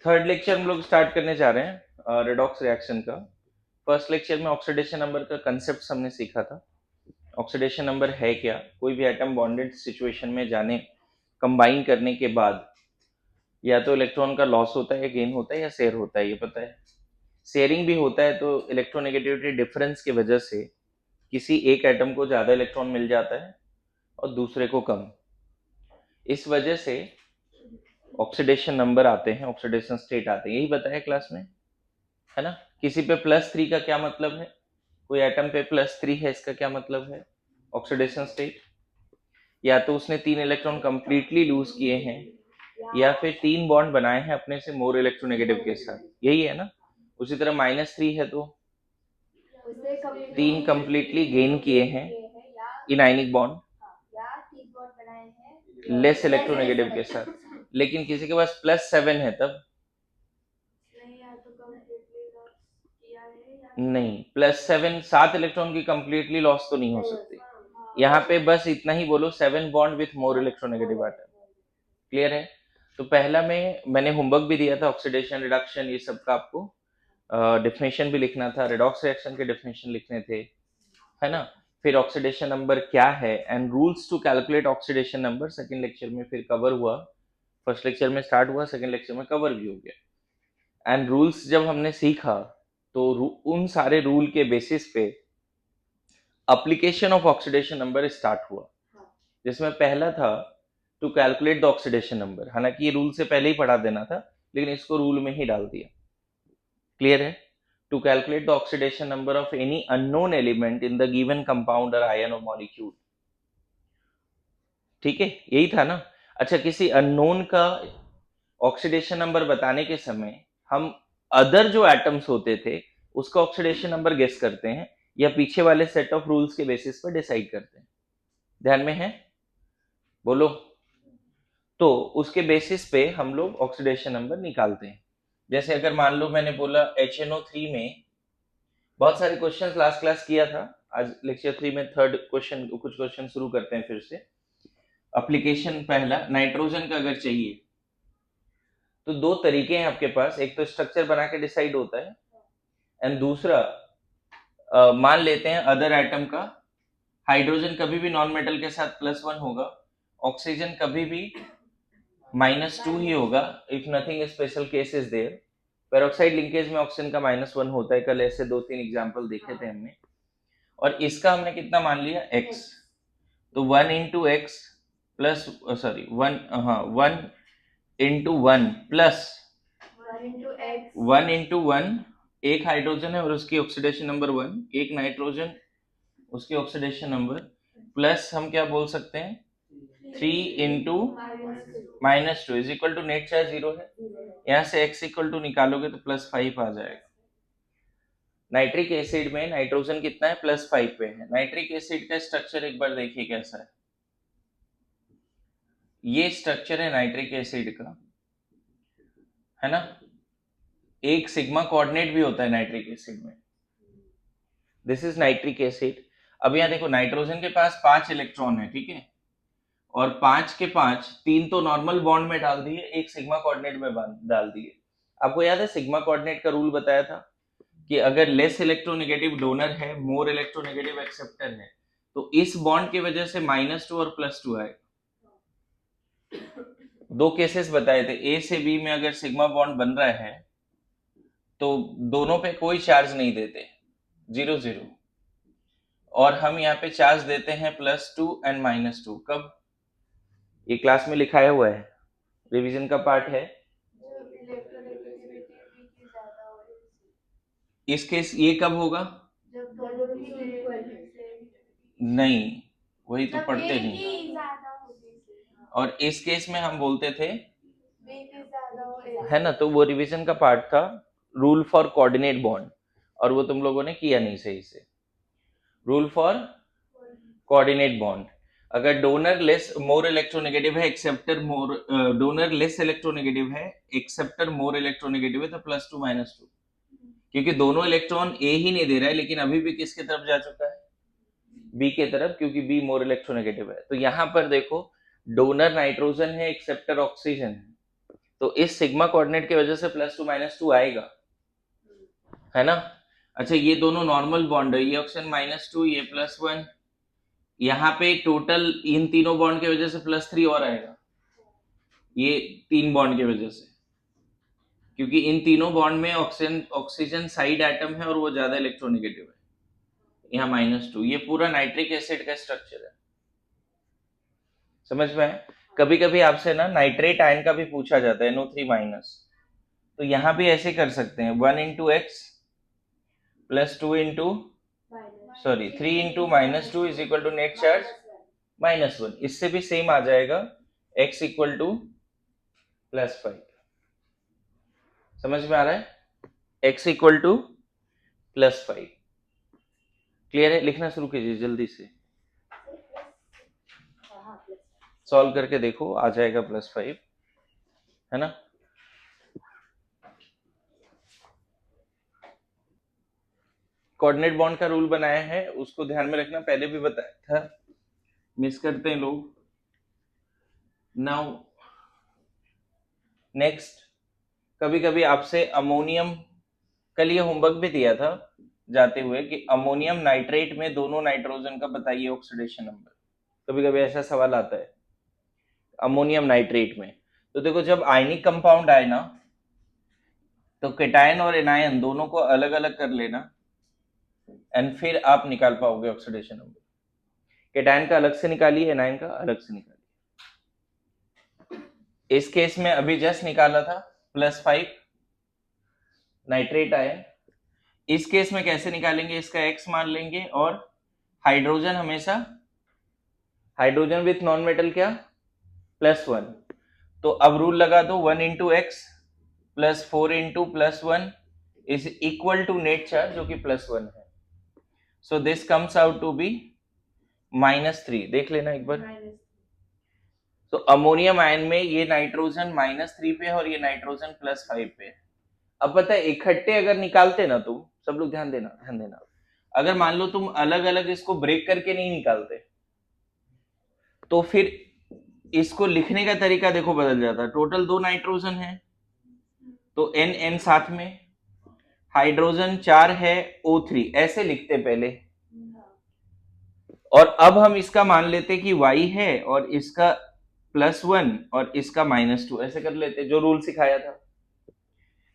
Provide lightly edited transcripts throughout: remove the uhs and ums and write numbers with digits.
Third lecture हम लोग start करने जा रहे हैं रेडॉक्स रिएक्शन का। फर्स्ट लेक्चर में ऑक्सीडेशन नंबर का कंसेप्ट हमने सीखा था। ऑक्सीडेशन नंबर है क्या, कोई भी एटम बॉन्डेड सिचुएशन में जाने कंबाइन करने के बाद या तो इलेक्ट्रॉन का लॉस होता है या गेन होता है या शेयर होता है, ये पता है। शेयरिंग भी होता है तो इलेक्ट्रोनेगेटिविटी डिफरेंस की वजह से किसी एक एटम को ज़्यादा इलेक्ट्रॉन मिल जाता है और दूसरे को कम। इस वजह से ऑक्सीडेशन नंबर आते हैं, ऑक्सीडेशन स्टेट आते हैं, यही बताया क्लास में, है ना। किसी पे +3 का क्या मतलब है, कोई एटम पे +3 है, इसका क्या मतलब है, ऑक्सीडेशन स्टेट। या तो उसने 3 इलेक्ट्रॉन कंप्लीटली लूज किए हैं या फिर 3 बॉन्ड बनाए हैं अपने से मोर इलेक्ट्रोनेगेटिव के साथ, यही है ना। उसी तरह -3 है तो 3 कंप्लीटली गेन किए हैं इनाइनिक बॉन्ड लेस इलेक्ट्रोनेगेटिव के साथ। लेकिन किसी के पास +7 है तब नहीं, +7 7 इलेक्ट्रॉन की कंप्लीटली लॉस तो नहीं हो सकती। यहाँ पे बस इतना ही बोलो, 7 bond with more electronegative atom. Clear है। तो पहला में मैंने होमवर्क भी दिया था, ऑक्सीडेशन रिडक्शन ये सब का आपको डेफिनेशन भी लिखना था, रेडॉक्स रिएक्शन के डेफिनेशन लिखने थे, है ना। फिर ऑक्सीडेशन नंबर क्या है and rules to calculate oxidation number second lecture में फिर कवर हुआ। फर्स्ट लेक्चर में स्टार्ट हुआ, सेकंड लेक्चर में कवर भी हो गया। एंड रूल्स जब हमने सीखा तो उन सारे रूल के बेसिस पे application of oxidation number start हुआ, जिसमें पहला था to calculate the oxidation number. हालांकि ये रूल से पहले ही पढ़ा देना था, लेकिन इसको रूल में ही डाल दिया। क्लियर है। To calculate the oxidation number of any unknown element in the given compound और आयन और मॉलिक्यूल। ठीक है, यही था ना। अच्छा, किसी अननोन का ऑक्सीडेशन नंबर बताने के समय हम अदर जो एटम्स होते थे उसका ऑक्सीडेशन नंबर गेस करते हैं या पीछे वाले सेट ऑफ रूल्स के बेसिस पर डिसाइड करते हैं। ध्यान में है, बोलो। तो उसके बेसिस पे हम लोग ऑक्सीडेशन नंबर निकालते हैं। जैसे अगर मान लो मैंने बोला HNO3 में, बहुत सारे क्वेश्चन लास्ट क्लास किया था, आज लेक्चर 3 में थर्ड क्वेश्चन, कुछ क्वेश्चन शुरू करते हैं फिर से। एप्लीकेशन पहला, नाइट्रोजन का अगर चाहिए तो दो तरीके हैं आपके पास, एक तो स्ट्रक्चर बना के डिसाइड होता है एंड दूसरा मान लेते हैं अदर एटम का। हाइड्रोजन कभी भी नॉन मेटल के साथ +1 होगा, ऑक्सीजन कभी भी -2 ही होगा if nothing special case is there. Peroxide linkage में ऑक्सीजन का -1 होता है, कल ऐसे 2-3 एग्जाम्पल देखे थे हमने। और इसका हमने कितना मान लिया, x। तो 1 इंटू एक्स प्लस, सॉरी 1, हाँ 1 इंटू 1 प्लस 1 इंटू 1, एक हाइड्रोजन है और उसकी ऑक्सीडेशन नंबर 1, एक नाइट्रोजन उसकी ऑक्सीडेशन नंबर, प्लस हम क्या बोल सकते हैं 3 into -2 is equal to, net charge 0 है, यहाँ से x इक्वल टू निकालोगे तो +5 आ जाएगा। नाइट्रिक एसिड में नाइट्रोजन कितना है, +5 पे है। नाइट्रिक एसिड का स्ट्रक्चर एक बार देखिए कैसा है। ये स्ट्रक्चर है नाइट्रिक एसिड का, है ना। एक सिग्मा कोऑर्डिनेट भी होता है नाइट्रिक एसिड में। This is nitric acid. अब यहाँ देखो, नाइट्रोजन के पास 5 इलेक्ट्रॉन है, ठीक है, और 5 के 5, 3 तो नॉर्मल बॉन्ड में डाल दिए, एक सिग्मा कोऑर्डिनेट में डाल दिए। आपको याद है सिग्मा कोऑर्डिनेट का रूल बताया था कि अगर लेस इलेक्ट्रोनेगेटिव डोनर है, मोर इलेक्ट्रोनेगेटिव एक्सेप्टर है, तो इस बॉन्ड की वजह से -2 और +2 आएगा। दो केसेस बताए थे, ए से बी में अगर सिग्मा बॉन्ड बन रहा है तो दोनों पे कोई चार्ज नहीं देते, 0 0, और हम यहाँ पे चार्ज देते हैं +2 एंड -2। कब, ये क्लास में लिखाया हुआ है, रिवीजन का पार्ट है। इस केस ये कब होगा, नहीं, वही तो पढ़ते नहीं। और इस केस में हम बोलते थे, है ना, तो वो रिवीजन का पार्ट था, रूल फॉर कोऑर्डिनेट बॉन्ड, और वो तुम लोगों ने किया नहीं सही से। रूल फॉर कोऑर्डिनेट बॉन्ड, अगर डोनर लेस मोर इलेक्ट्रोनेगेटिव है, एक्सेप्टर मोर, डोनर लेस इलेक्ट्रोनेगेटिव है, एक्सेप्टर मोर इलेक्ट्रोनेगेटिव है, तो +2 -2, क्योंकि दोनों इलेक्ट्रॉन ए ही नहीं दे रहा है, लेकिन अभी भी किसके तरफ जा चुका है, बी के तरफ, क्योंकि बी मोर इलेक्ट्रोनेगेटिव है। तो यहाँ पर देखो, डोनर नाइट्रोजन है, एक्सेप्टर ऑक्सीजन है, तो इस सिग्मा कोऑर्डिनेट की वजह से +2 -2 आएगा, है ना। अच्छा, ये दोनों नॉर्मल बॉन्ड है, ये ऑप्शन -2, ये +1, यहाँ पे टोटल इन तीनों बॉन्ड की वजह से +3 और आएगा, ये 3 बॉन्ड की वजह से, क्योंकि इन तीनों बॉन्ड में ऑक्सीजन साइड एटम है और वो ज्यादा इलेक्ट्रोनेगेटिव है, यहाँ -2। ये पूरा नाइट्रिक एसिड का स्ट्रक्चर है, समझ में है। कभी कभी आपसे ना नाइट्रेट आयन का भी पूछा जाता है, NO3-, तो यहाँ भी ऐसे कर सकते हैं, 1 × x + 2 × 3 × -2 = नेट चार्ज -1। इससे भी सेम आ जाएगा, x = +5। समझ में आ रहा है, x = +5। क्लियर है, लिखना शुरू कीजिए जल्दी से, सॉल्व करके देखो, आ जाएगा +5, है ना। कोऑर्डिनेट बॉन्ड का रूल बनाया है, उसको ध्यान में रखना, पहले भी बताया था, मिस करते हैं लोग। नाउ नेक्स्ट, कभी कभी आपसे अमोनियम, कल ये होमवर्क भी दिया था जाते हुए कि अमोनियम नाइट्रेट में दोनों नाइट्रोजन का बताइए ऑक्सीडेशन नंबर, कभी कभी ऐसा सवाल आता है अमोनियम नाइट्रेट में। तो देखो, जब आयनिक कंपाउंड आए ना, तो केटायन और एनायन दोनों को अलग अलग कर लेना, एंड फिर आप निकाल पाओगे ऑक्सीडेशन नंबर। केटायन का अलग से निकालिए, एनायन का अलग से निकालिए। इस केस में अभी जस्ट निकाला था +5 नाइट्रेट आयन। इस केस में कैसे निकालेंगे, इसका x मान लेंगे, और हाइड्रोजन हमेशा, हाइड्रोजन विथ नॉन मेटल क्या, +1। तो अब रूल लगा दो, 1 × x + 4 × +1 = नेट चार्ज, जो कि +1 है। So this comes out to be -3। देख लेना एक बार। तो अमोनियम आयन में ये नाइट्रोजन -3 पे है और ये नाइट्रोजन +5 पे है। अब पता है, इकट्ठे अगर निकालते ना तुम, सब लोग ध्यान देना ध्यान देना, अगर मान लो तुम अलग अलग इसको ब्रेक करके नहीं निकालते, तो फिर इसको लिखने का तरीका देखो बदल जाता। टोटल 2 नाइट्रोजन है, तो N साथ में, हाइड्रोजन 4 है, O3 ऐसे लिखते पहले, और अब हम इसका मान लेते कि Y है और इसका +1 और इसका -2, ऐसे कर लेते जो रूल सिखाया था।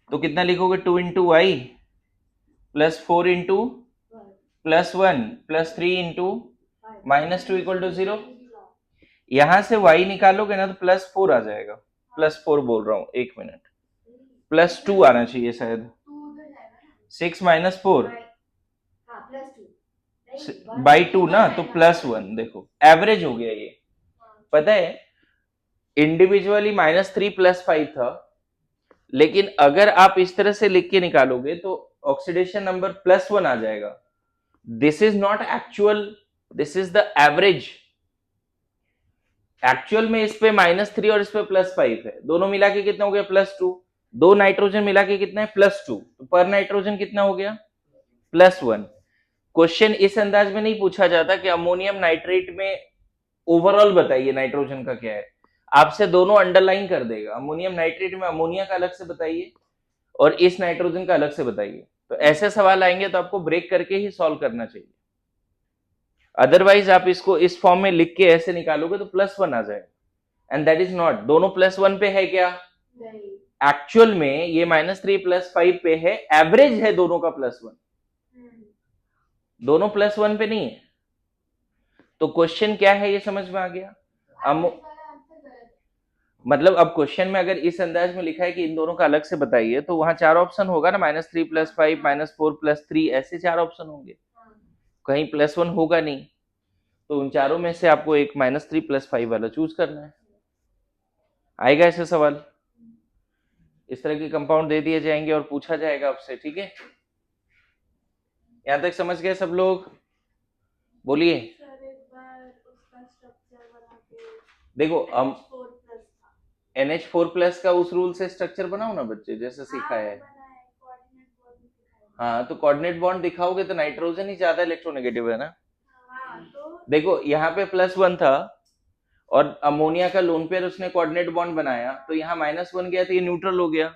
तो कितना लिखोगे, 2 × y + 4 × +1 + 3 × -2 = 0। यहां से y निकालोगे ना तो +4 आ जाएगा, +4 बोल रहा हूं, 1 मिनट, +2 आना चाहिए शायद, 6 - 4 /2 ना, तो +1। देखो एवरेज हो गया ये, पता है इंडिविजुअली -3 +5 था, लेकिन अगर आप इस तरह से लिख के निकालोगे तो ऑक्सीडेशन नंबर +1 आ जाएगा। This is not actual, this is the average. Actual में इस पे -3 और इस पे +5 है, दोनों मिला के कितना हो गया, +2। 2 नाइट्रोजन मिला के कितना है, +2, तो पर नाइट्रोजन कितना हो गया, +1। क्वेश्चन इस अंदाज में नहीं पूछा जाता कि अमोनियम नाइट्रेट में ओवरऑल बताइए नाइट्रोजन का क्या है, आपसे दोनों अंडरलाइन कर देगा, अमोनियम नाइट्रेट में अमोनिया का अलग से बताइए और इस नाइट्रोजन का अलग से बताइए। तो ऐसे सवाल आएंगे तो आपको ब्रेक करके ही सॉल्व करना चाहिए, अदरवाइज आप इसको इस फॉर्म में लिख के ऐसे निकालोगे तो +1 आ जाएगा, एंड दैट इज नॉट। दोनों +1 पे है क्या, एक्चुअल में ये -3 +5 पे है, एवरेज है दोनों का +1, दोनों +1 पे नहीं है। तो क्वेश्चन क्या है ये समझ में आ गया। मतलब अब क्वेश्चन में अगर इस अंदाज में लिखा है कि इन दोनों का अलग से बताइए, तो वहां 4 ऑप्शन होगा ना, -3 +5 -4 +3, ऐसे 4 ऑप्शन होंगे, कहीं +1 होगा नहीं। तो उन चारों में से आपको एक -3 +5 वाला चूज करना है। आएगा ऐसे सवाल, इस तरह के कंपाउंड दे दिए जाएंगे और पूछा जाएगा आपसे, ठीक है। यहां तक समझ गए सब लोग, बोलिए। देखो हम NH4+ का उस रूल से स्ट्रक्चर बनाओ ना बच्चे, जैसे सीखा है। हाँ, तो कोऑर्डिनेट बॉन्ड दिखाओगे तो नाइट्रोजन ही ज्यादा इलेक्ट्रोनेगेटिव है ना। देखो यहाँ पे +1 था और अमोनिया का लोन पेयर उसने कोऑर्डिनेट बॉन्ड बनाया, तो यहाँ -1 गया तो ये न्यूट्रल हो गया,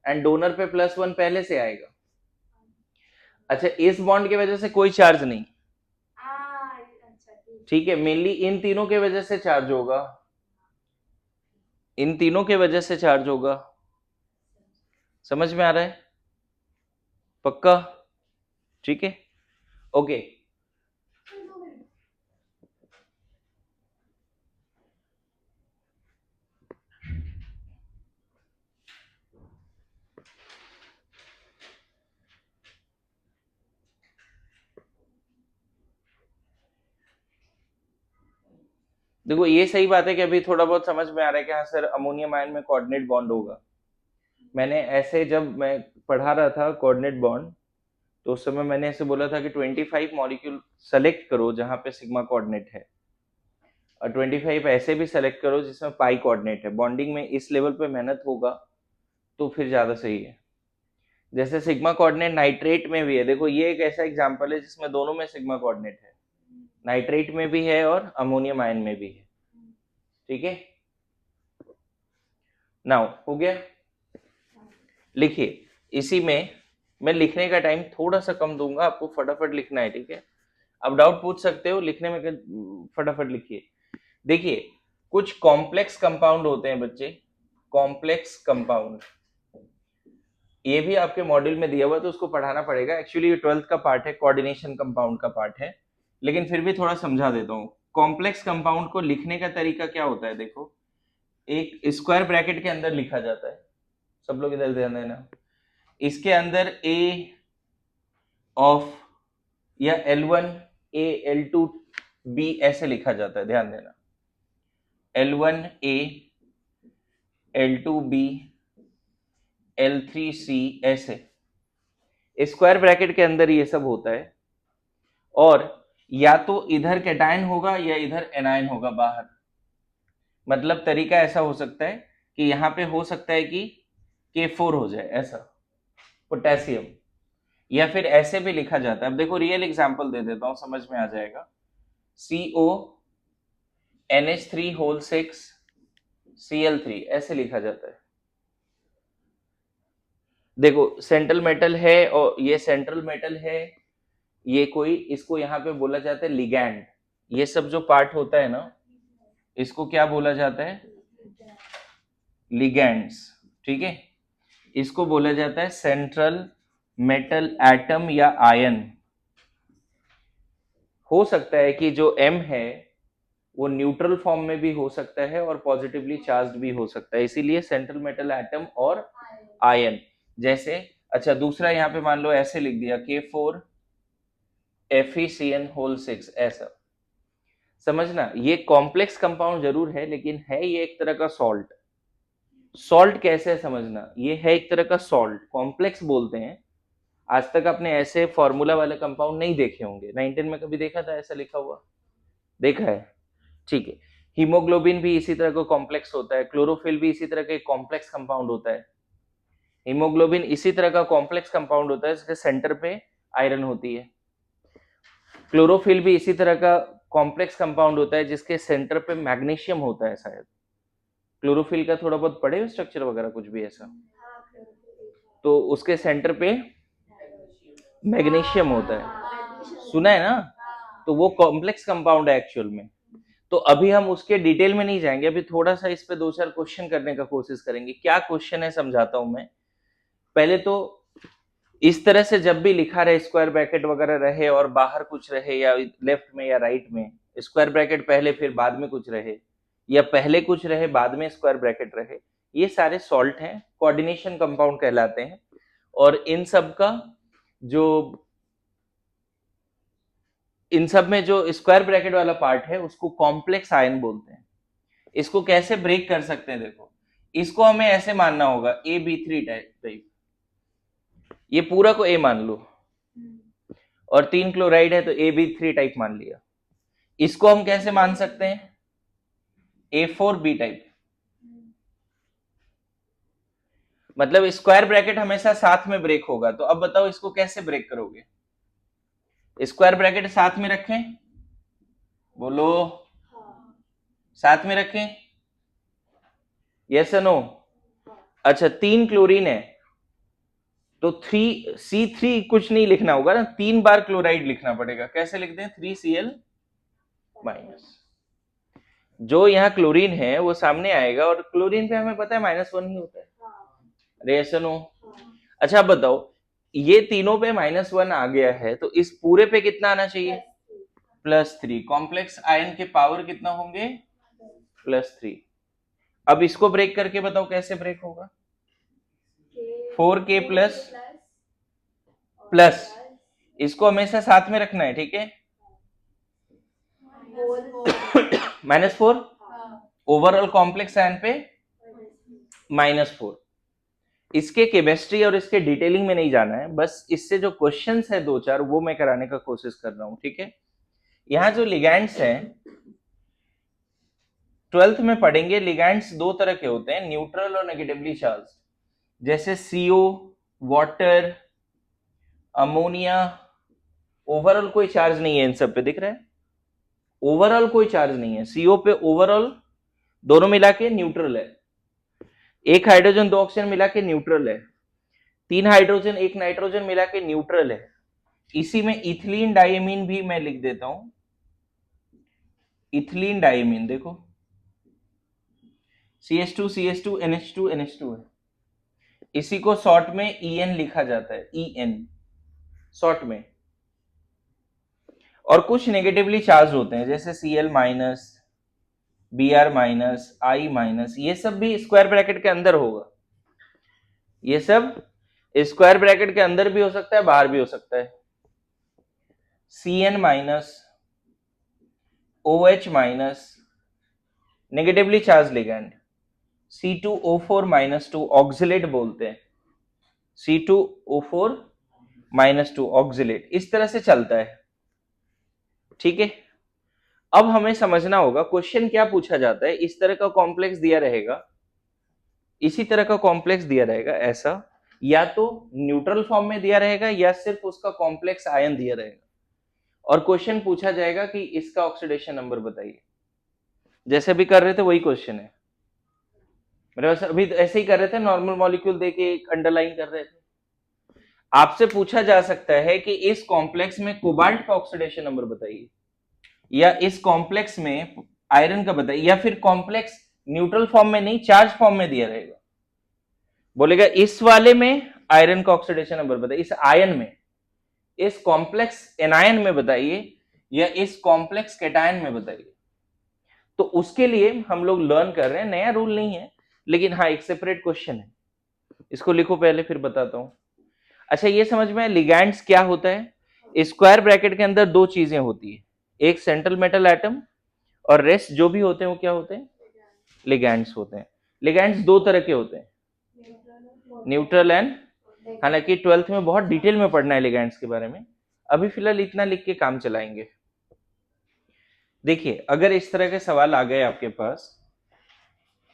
एंड डोनर पे +1 पहले से आएगा। अच्छा, इस बॉन्ड की वजह से कोई चार्ज नहीं, ठीक है, मेनली इन तीनों के वजह से चार्ज होगा, इन तीनों के वजह से चार्ज होगा। समझ में आ रहा है? पक्का? ठीक है, ओके। देखो ये सही बात है कि अभी थोड़ा बहुत समझ में आ रहा है कि हाँ सर अमोनियम आयन में कोऑर्डिनेट बॉन्ड होगा। मैंने ऐसे जब मैं पढ़ा रहा था कोऑर्डिनेट बॉन्ड, तो उस समय मैंने ऐसे बोला था कि 25 मॉलिक्यूल सेलेक्ट करो जहां पे सिग्मा कोऑर्डिनेट है, और 25 ऐसे भी सेलेक्ट करो जिसमें पाई कोऑर्डिनेट है। बॉन्डिंग में इस लेवल पे मेहनत होगा तो फिर ज्यादा सही है। जैसे सिग्मा कोऑर्डिनेट नाइट्रेट में भी है, देखो ये एक ऐसा एग्जांपल है जिसमें दोनों में सिग्मा कोऑर्डिनेट है, नाइट्रेट में भी है और अमोनियम आयन में भी है। ठीक है, नाउ हो गया। लिखिए, इसी में मैं लिखने का टाइम थोड़ा सा कम दूंगा, आपको फटाफट लिखना है, ठीक है। अब डाउट पूछ सकते हो, लिखने में फटाफट लिखिए। देखिए, कुछ कॉम्प्लेक्स कंपाउंड होते हैं बच्चे, कॉम्प्लेक्स कंपाउंड, ये भी आपके मॉड्यूल में दिया हुआ तो उसको पढ़ाना पड़ेगा। एक्चुअली ये 12th का पार्ट है, कोऑर्डिनेशन कंपाउंड का पार्ट है, लेकिन फिर भी थोड़ा समझा देता हूँ। कॉम्प्लेक्स कंपाउंड को लिखने का तरीका क्या होता है, देखो एक स्क्वायर ब्रैकेट के अंदर लिखा जाता है, सब लोग इधर ध्यान देना। इसके अंदर ए ऑफ या L1 A L2 B ऐसे लिखा जाता है, ध्यान देना, L1 A L2 B L3 C ऐसे स्क्वायर ब्रैकेट के अंदर ये सब होता है। और या तो इधर कैटायन होगा या इधर एनायन होगा बाहर। मतलब तरीका ऐसा हो सकता है कि यहाँ पे हो सकता है कि K4 हो जाए ऐसा, पोटेशियम, या फिर ऐसे भी लिखा जाता है। अब देखो रियल एग्जांपल दे देता हूं, समझ में आ जाएगा। CO NH3 होल 6 Cl3 ऐसे लिखा जाता है। देखो सेंट्रल मेटल है, और ये सेंट्रल मेटल है, ये कोई, इसको यहाँ पे बोला जाता है लिगैंड। ये सब जो पार्ट होता है ना, इसको क्या बोला जाता है, लिगैंड्स, ठीक है। इसको बोला जाता है सेंट्रल मेटल एटम या आयन। हो सकता है कि जो M है वो न्यूट्रल फॉर्म में भी हो सकता है और पॉजिटिवली चार्ज्ड भी हो सकता है, इसीलिए सेंट्रल मेटल एटम और आयन। जैसे अच्छा दूसरा यहाँ पे मान लो ऐसे लिख दिया K4 FeCN होल 6 ऐसा। समझना, ये कॉम्प्लेक्स कंपाउंड जरूर है, लेकिन है ये एक तरह का सॉल्ट। सॉल्ट कैसे है समझना, ये है एक तरह का सॉल्ट, कॉम्प्लेक्स बोलते हैं। आज तक आपने ऐसे फॉर्मूला वाले कंपाउंड नहीं देखे होंगे, 19 में कभी देखा था ऐसा लिखा हुआ, देखा है, ठीक है। हीमोग्लोबिन भी इसी तरह का कॉम्प्लेक्स होता है, क्लोरोफिल भी इसी तरह का एक कॉम्प्लेक्स कंपाउंड होता है। हीमोग्लोबिन इसी तरह का कॉम्प्लेक्स कंपाउंड होता है, इसके सेंटर पे आयरन होती है। क्लोरोफिल भी इसी तरह का कॉम्प्लेक्स कंपाउंड होता है जिसके सेंटर पे मैग्नीशियम होता है शायद। क्लोरोफिल का थोड़ा बहुत पढ़े स्ट्रक्चर वगैरह कुछ भी ऐसा, तो उसके सेंटर पे मैग्नीशियम होता है, सुना है ना। तो वो कॉम्प्लेक्स कंपाउंड है एक्चुअल में। तो अभी हम उसके डिटेल में नहीं जाएंगे, अभी थोड़ा सा इस पे 2-4 क्वेश्चन करने का कोशिश करेंगे। क्या क्वेश्चन है समझाता हूं मैं। पहले तो इस तरह से जब भी लिखा रहे, स्क्वायर ब्रैकेट वगैरह रहे और बाहर कुछ रहे, या लेफ्ट में या राइट में स्क्वायर ब्रैकेट पहले फिर बाद में कुछ रहे, या पहले कुछ रहे बाद में स्क्वायर ब्रैकेट रहे, ये सारे सॉल्ट हैं, कोऑर्डिनेशन कंपाउंड कहलाते हैं। और इन सब का जो, इन सब में जो स्क्वायर ब्रैकेट वाला पार्ट है उसको कॉम्प्लेक्स आयन बोलते हैं। इसको कैसे ब्रेक कर सकते हैं, देखो इसको हमें ऐसे मानना होगा AB3 टाइप, ये पूरा को A मान लो, और 3 क्लोराइड है तो AB3 टाइप मान लिया। इसको हम कैसे मान सकते हैं, A4B टाइप। मतलब स्क्वायर ब्रैकेट हमेशा साथ में ब्रेक होगा, तो अब बताओ इसको कैसे ब्रेक करोगे। स्क्वायर ब्रैकेट साथ में रखें, बोलो, साथ में रखें, यस या नो? अच्छा 3 क्लोरीन है तो 3C3 कुछ नहीं लिखना होगा ना, 3 बार क्लोराइड लिखना पड़ेगा। कैसे लिखते हैं? 3Cl minus. जो यहाँ क्लोरीन है वो सामने आएगा और क्लोरीन पे हमें पता है -1 ही होता है। अरे ऐसा नो। अच्छा आप बताओ, ये तीनों पे -1 आ गया है तो इस पूरे पे कितना आना चाहिए? +3। कॉम्प्लेक्स आयन के पावर कितना होंगे? +3। अब इसको ब्रेक करके बताओ कैसे ब्रेक होगा? 4K प्लस इसको हमेशा साथ में रखना है, ठीक है? -4 ओवरऑल कॉम्प्लेक्स आयन पे -4। इसके केमिस्ट्री और इसके डिटेलिंग में नहीं जाना है, बस इससे जो क्वेश्चंस है 2-4 वो मैं कराने का कोशिश कर रहा हूं, ठीक है? यहाँ जो लिगैंड्स हैं 12th में पढ़ेंगे। लिगैंड्स दो तरह के होते हैं, न्यूट्रल और नेगेटिवली चार्ज। जैसे CO, वाटर, अमोनिया, ओवरऑल कोई चार्ज नहीं है इन सब पे, दिख रहा है? ओवरऑल कोई चार्ज नहीं है। CO पे ओवरऑल दोनों मिला के न्यूट्रल है, एक हाइड्रोजन 2 ऑक्सीजन मिला के न्यूट्रल है, 3 हाइड्रोजन 1 नाइट्रोजन मिला के न्यूट्रल है। इसी में इथिलीन डाइमीन भी मैं लिख देता हूं, इथिलीन डाइमीन देखो, CH2 CH2 NH2 NH2 है। इसी को शॉर्ट में EN लिखा जाता है, EN शॉर्ट में। और कुछ नेगेटिवली चार्ज होते हैं जैसे Cl minus, Br minus, I minus, ये सब भी स्क्वायर ब्रैकेट के अंदर होगा। ये सब स्क्वायर ब्रैकेट के अंदर भी हो सकता है, बाहर भी हो सकता है। Cn minus, OH minus, negatively charge ligand. C2O4 minus 2 oxalate बोलते हैं, C2O4 माइनस 2 ऑक्सिलेट, इस तरह से चलता है, ठीक है? अब हमें समझना होगा क्वेश्चन क्या पूछा जाता है। इस तरह का कॉम्प्लेक्स दिया रहेगा, इसी तरह का कॉम्प्लेक्स दिया रहेगा ऐसा, या तो न्यूट्रल फॉर्म में दिया रहेगा या सिर्फ उसका कॉम्प्लेक्स आयन दिया रहेगा, और क्वेश्चन पूछा जाएगा कि इसका ऑक्सीडेशन नंबर बताइए। जैसे भी कर रहे थे वही क्वेश्चन है मेरे पास, अभी ऐसे ही कर रहे थे, नॉर्मल मॉलिक्यूल देके एक अंडरलाइन कर रहे थे। आपसे पूछा जा सकता है कि इस कॉम्प्लेक्स में कोबाल्ट का ऑक्सीडेशन नंबर बताइए, या इस कॉम्प्लेक्स में आयरन का बताइए, या फिर कॉम्प्लेक्स न्यूट्रल फॉर्म में नहीं चार्ज फॉर्म में दिया रहेगा, बोलेगा इस वाले में आयरन का ऑक्सीडेशन नंबर बताइए, इस आयन में, इस कॉम्प्लेक्स एनायन में बताइए, या इस कॉम्प्लेक्स कैटायन में बताइए। तो उसके लिए हम लोग लर्न कर रहे हैं, नया रूल नहीं है, लेकिन हाँ एक सेपरेट क्वेश्चन है, इसको लिखो पहले फिर बताता हूं। अच्छा ये समझ में, लिगैंड्स क्या होता है? स्क्वायर ब्रैकेट के अंदर दो चीजें होती है, एक सेंट्रल मेटल एटम, और रेस्ट जो भी होते हैं वो क्या होते हैं? लिगैंड्स होते हैं। लिगैंड्स दो तरह के होते हैं, न्यूट्रल एंड, हालांकि 12th में बहुत डिटेल में पढ़ना है लिगैंड्स के बारे में, अभी फिलहाल इतना लिख के काम चलाएंगे। देखिए अगर इस तरह के सवाल आ गए आपके पास,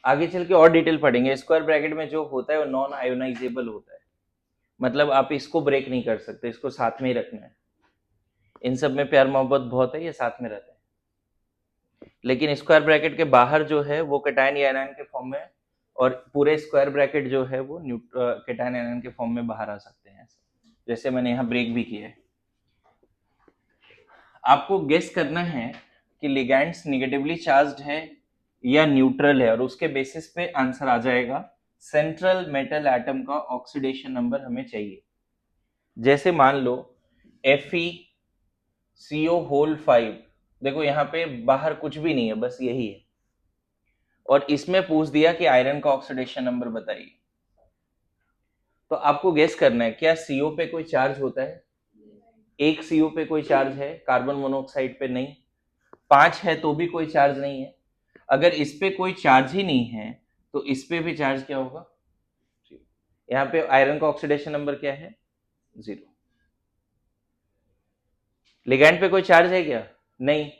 आगे चल के और डिटेल पढ़ेंगे। स्क्वायर ब्रैकेट में जो होता है वो नॉन आयोनाइजेबल होता है, मतलब आप इसको ब्रेक नहीं कर सकते, इसको साथ में ही रखना है। इन सब में प्यार मोहब्बत बहुत है, ये साथ में रहते हैं। लेकिन स्क्वायर ब्रैकेट के बाहर जो है वो कैटायन या एनायन के फॉर्म में, और पूरे स्क्वायर ब्रैकेट जो है वो कैटायन एनायन के फॉर्म में बाहर आ सकते हैं, जैसे मैंने यहाँ ब्रेक भी किया है। आपको गेस करना है कि लिगैंड्स निगेटिवली चार्ज्ड है या न्यूट्रल है, और उसके बेसिस पे आंसर आ जाएगा। सेंट्रल मेटल एटम का ऑक्सीडेशन नंबर हमें चाहिए। जैसे मान लो FeCO5, देखो यहाँ पे बाहर कुछ भी नहीं है, बस यही है, और इसमें पूछ दिया कि आयरन का ऑक्सीडेशन नंबर बताइए। तो आपको गेस करना है क्या CO पे कोई चार्ज होता है? एक CO पे कोई चार्ज है, कार्बन मोनोऑक्साइड पे नहीं, 5 है तो भी कोई चार्ज नहीं है। अगर इस पे कोई चार्ज ही नहीं है तो इस पे भी चार्ज क्या होगा? यहाँ पे आयरन का ऑक्सीडेशन नंबर क्या है? 0। लिगैंड पे कोई चार्ज है क्या? नहीं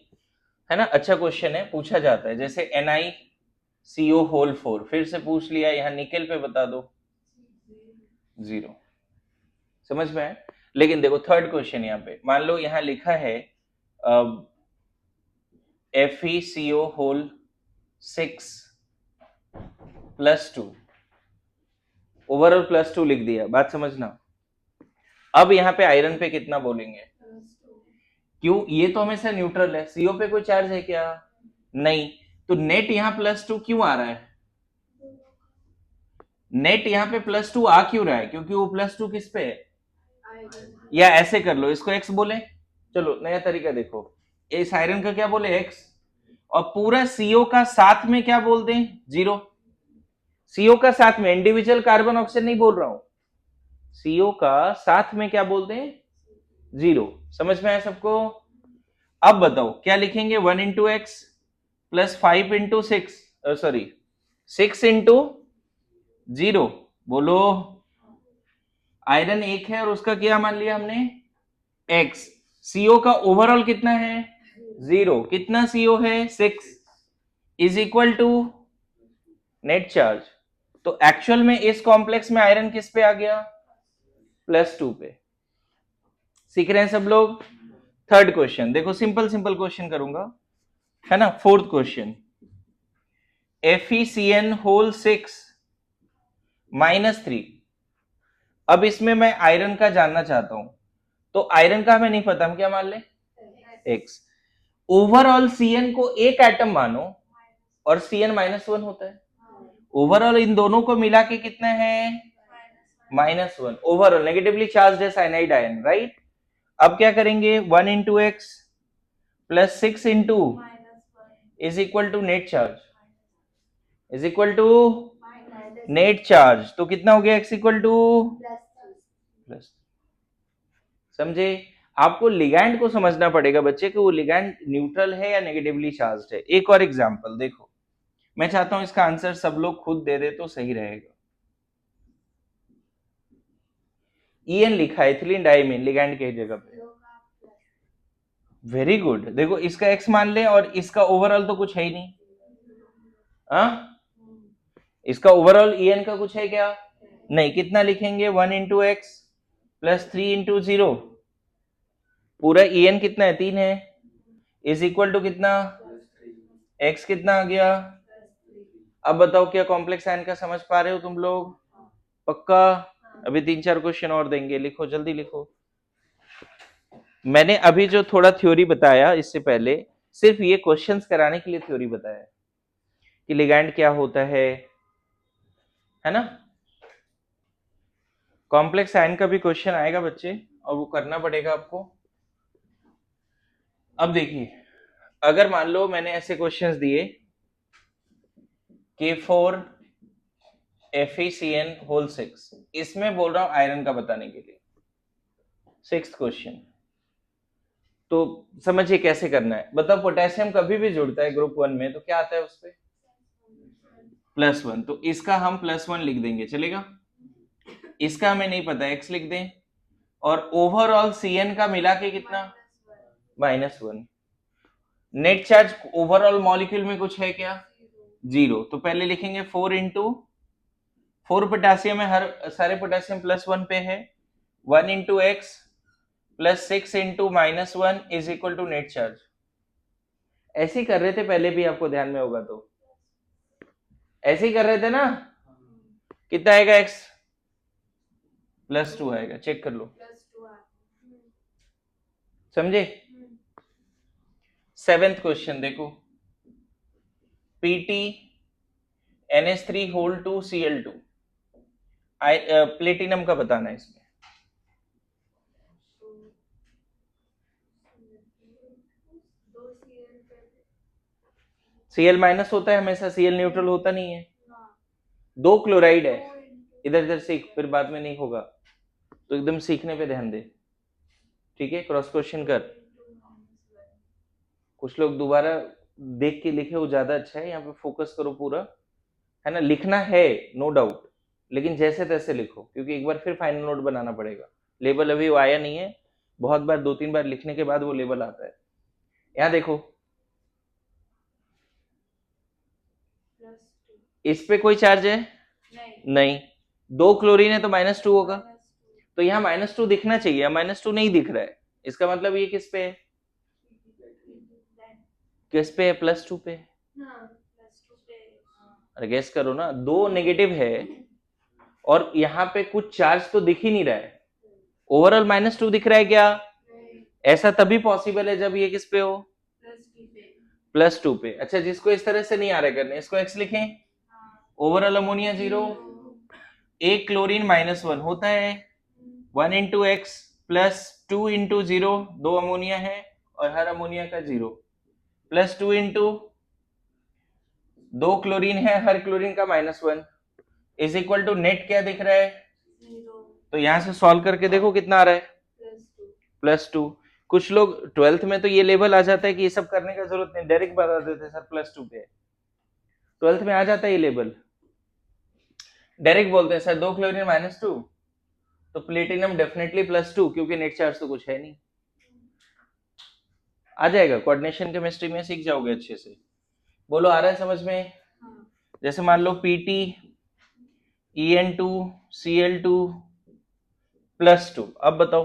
है ना। अच्छा क्वेश्चन है, पूछा जाता है, जैसे NiCO4, फिर से पूछ लिया, यहाँ निकेल पे बता दो, 0। समझ में है? लेकिन देखो थर्ड क्वेश्चन, यहाँ पे मान लो यहाँ लिखा है FeCO4 6 +2, ओवरऑल +2 लिख दिया, बात समझना। अब यहाँ पे आयरन पे कितना बोलेंगे? क्यों? ये तो हमेशा न्यूट्रल है, सीओ पे कोई चार्ज है क्या? नहीं, तो नेट यहाँ +2 क्यों आ रहा है? नेट यहाँ पे +2 आ क्यों रहा है? क्योंकि वो +2 किस पे है? या ऐसे कर लो, इसको x बोले, चलो नया तरीका देखो, इस आयरन का क्या बोले? x, और पूरा सीओ का साथ में क्या बोलते हैं? 0। सीओ का साथ में, इंडिविजुअल कार्बन ऑक्सीजन नहीं बोल रहा हूं, सीओ का साथ में क्या बोलते हैं? 0। समझ में आया सबको? अब बताओ क्या लिखेंगे? 1 into x plus 5 into 6, sorry 6 into 0, बोलो। आयरन 1 है और उसका क्या मान लिया हमने? x। सीओ का ओवरऑल कितना है? 0। कितना सीओ है? 6 is equal to net charge. तो एक्चुअल में इस कॉम्प्लेक्स में आयरन किस पे आ गया? +2 पे। सीख रहे हैं सब लोग? थर्ड क्वेश्चन देखो, सिंपल सिंपल क्वेश्चन करूंगा, है ना। Fourth question, FeCN whole 6 -3। अब इसमें मैं आयरन का जानना चाहता हूं, तो आयरन का हमें नहीं पता, हम क्या मान ले? x। ओवरऑल Cn को एक एटम मानो और Cn -1 होता है। ओवरऑल इन दोनों को मिला के कितना है? -1। ओवरऑल नेगेटिवली चार्ज है साइनाइड आयन, राइट। अब क्या करेंगे? 1 into x plus 6 into is equal to net charge, is equal to net charge. तो कितना हो गया? x equal to plus. समझे? आपको लिगैंड को समझना पड़ेगा बच्चे कि वो लिगैंड न्यूट्रल है या नेगेटिवली चार्ज्ड है। एक और एग्जांपल देखो, मैं चाहता हूं इसका आंसर सब लोग खुद दे दे तो सही रहेगा। EN लिखा है, इथिलीन डाइमीन लिगैंड के जगह पे। Very good. देखो इसका x मान ले और इसका ओवरऑल तो कुछ है ही नहीं। इसका ओवरऑल EN का कुछ है क्या? नहीं। कितना लिखेंगे? 1 इंटू एक्स प्लस 3 इंटू 0, पूरा EN कितना है? 3 है, इज इक्वल टू कितना? x कितना आ गया? अब बताओ क्या कॉम्प्लेक्स आयन का समझ पा रहे हो तुम लोग? पक्का? अभी 3-4 क्वेश्चन और देंगे, लिखो जल्दी लिखो। मैंने अभी जो थोड़ा थ्योरी बताया इससे पहले, सिर्फ ये क्वेश्चंस कराने के लिए थ्योरी बताया कि लिगैंड क्या होता है ना। कॉम्प्लेक्स आयन का भी क्वेश्चन आएगा बच्चे, और वो करना पड़ेगा आपको। अब देखिए, अगर मान लो मैंने ऐसे क्वेश्चंस दिए K4 FeCN होल 6, इसमें बोल रहा हूं आयरन का बताने के लिए। 6th क्वेश्चन, तो समझिए कैसे करना है। बताओ पोटेशियम कभी भी जुड़ता है ग्रुप 1 में तो क्या आता है उस पे? +1। तो इसका हम +1 लिख देंगे, चलेगा। इसका हमें नहीं पता, x लिख दें। और ओवरऑल Cn का मिला के कितना? -1। नेट चार्ज ओवरऑल मॉलिक्यूल में कुछ है क्या? 0। तो पहले लिखेंगे 4 इंटू 4 पोटेशियम है, हर सारे पोटेशियम +1 पे है, 1 into x plus 6 into -1 is equal to net charge. ऐसे ही कर रहे थे पहले भी, आपको ध्यान में होगा तो ऐसे ही कर रहे थे ना। कितना आएगा? x +2 आएगा, चेक कर लो। समझे? 7th क्वेश्चन देखो, PT NH3 whole 2 Cl2, platinum का बताना है इसमें। Cl माइनस होता है हमेशा, Cl न्यूट्रल होता नहीं है। 2 क्लोराइड है, इधर इधर सीख, फिर बाद में नहीं होगा, तो एकदम सीखने पे ध्यान दे, ठीक है। क्रॉस क्वेश्चन कर, कुछ लोग दोबारा देख के लिखे वो ज्यादा अच्छा है। यहाँ पे फोकस करो पूरा, है ना। लिखना है नो डाउट, लेकिन जैसे तैसे लिखो, क्योंकि एक बार फिर फाइनल नोट बनाना पड़ेगा। लेबल अभी वो आया नहीं है, बहुत बार 2-3 बार लिखने के बाद वो लेबल आता है। यहाँ देखो, इस पे कोई चार्ज है? नहीं। 2 क्लोरीन है तो -2 होगा, तो यहाँ -2 दिखना चाहिए, -2 नहीं दिख रहा है। इसका मतलब ये किस पे है? किस पे है? +2 पे। अरे गैस करो ना, 2 नेगेटिव है और यहाँ पे कुछ चार्ज तो दिख ही नहीं रहा है। ओवरऑल -2 दिख रहा है क्या? ऐसा तभी पॉसिबल है जब ये किस पे हो, +2 पे। अच्छा, जिसको इस तरह से नहीं आ रहा करने, इसको x लिखें। ओवरऑल अमोनिया 0, एक क्लोरीन -1 होता है, 1 into x plus 2 into 0, 2 ammonia है और हर अमोनिया का 0, प्लस 2 इंटू 2 क्लोरीन है, हर क्लोरीन का -1 इज इक्वल टू नेट क्या दिख रहा है? तो यहां से सॉल्व करके देखो कितना आ रहा है, +2। कुछ लोग 12th में तो ये लेवल आ जाता है कि ये सब करने का जरूरत नहीं, डायरेक्ट बता देते सर +2 पे। 12th में आ जाता है ये लेवल, डायरेक्ट बोलते हैं सर 2 क्लोरीन -2, तो प्लेटिनम डेफिनेटली +2, क्योंकि नेट चार्ज तो कुछ है नहीं। आ जाएगा, कोऑर्डिनेशन केमिस्ट्री में सीख जाओगे अच्छे से। बोलो आ रहा है समझ में? जैसे मान लो Pt En2 Cl2 +2, अब बताओ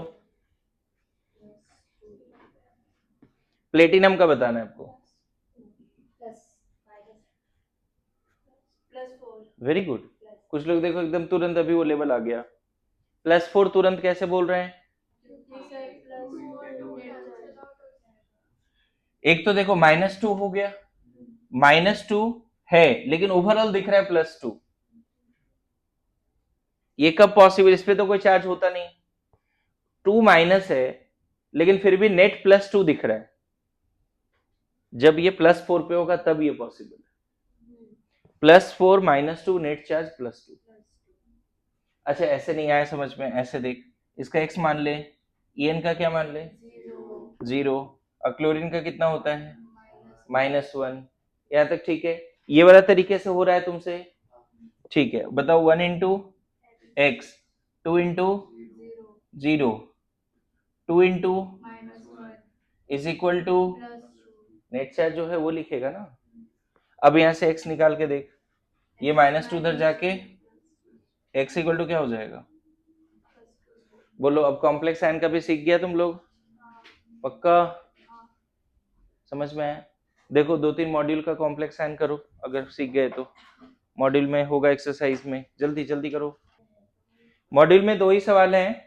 प्लेटिनम का बताना है आपको। Very good. कुछ लोग देखो एकदम तुरंत अभी वो लेवल आ गया, +4 तुरंत कैसे बोल रहे हैं? एक तो देखो -2 हो गया, -2 है लेकिन ओवरऑल दिख रहा है +2, ये कब पॉसिबल? इस पे तो कोई चार्ज होता नहीं, 2 माइनस है लेकिन फिर भी नेट +2 दिख रहा है। जब ये +4 पे होगा तब ये पॉसिबल है। +4 -2 नेट चार्ज +2। अच्छा ऐसे नहीं आया समझ में, ऐसे देख, इसका x मान ले, En का क्या मान ले? 0, और क्लोरीन का कितना होता है? -1। यहाँ तक ठीक है? ये वाला तरीके से हो रहा है तुमसे? ठीक है, बताओ 1 into x, 2 into 0, 2 into is equal to net charge जो है वो लिखेगा ना। अब यहाँ से x निकाल के देख, ये -2 उधर जाके x इक्वल टू क्या हो जाएगा? बोलो, अब कॉम्प्लेक्स साइन का भी सीख गया तुम लोग? पक्का समझ में आया? देखो 2-3 मॉड्यूल का कॉम्प्लेक्स साइन करो, अगर सीख गए तो मॉड्यूल में होगा एक्सरसाइज में, जल्दी जल्दी करो। मॉड्यूल में 2 ही सवाल हैं,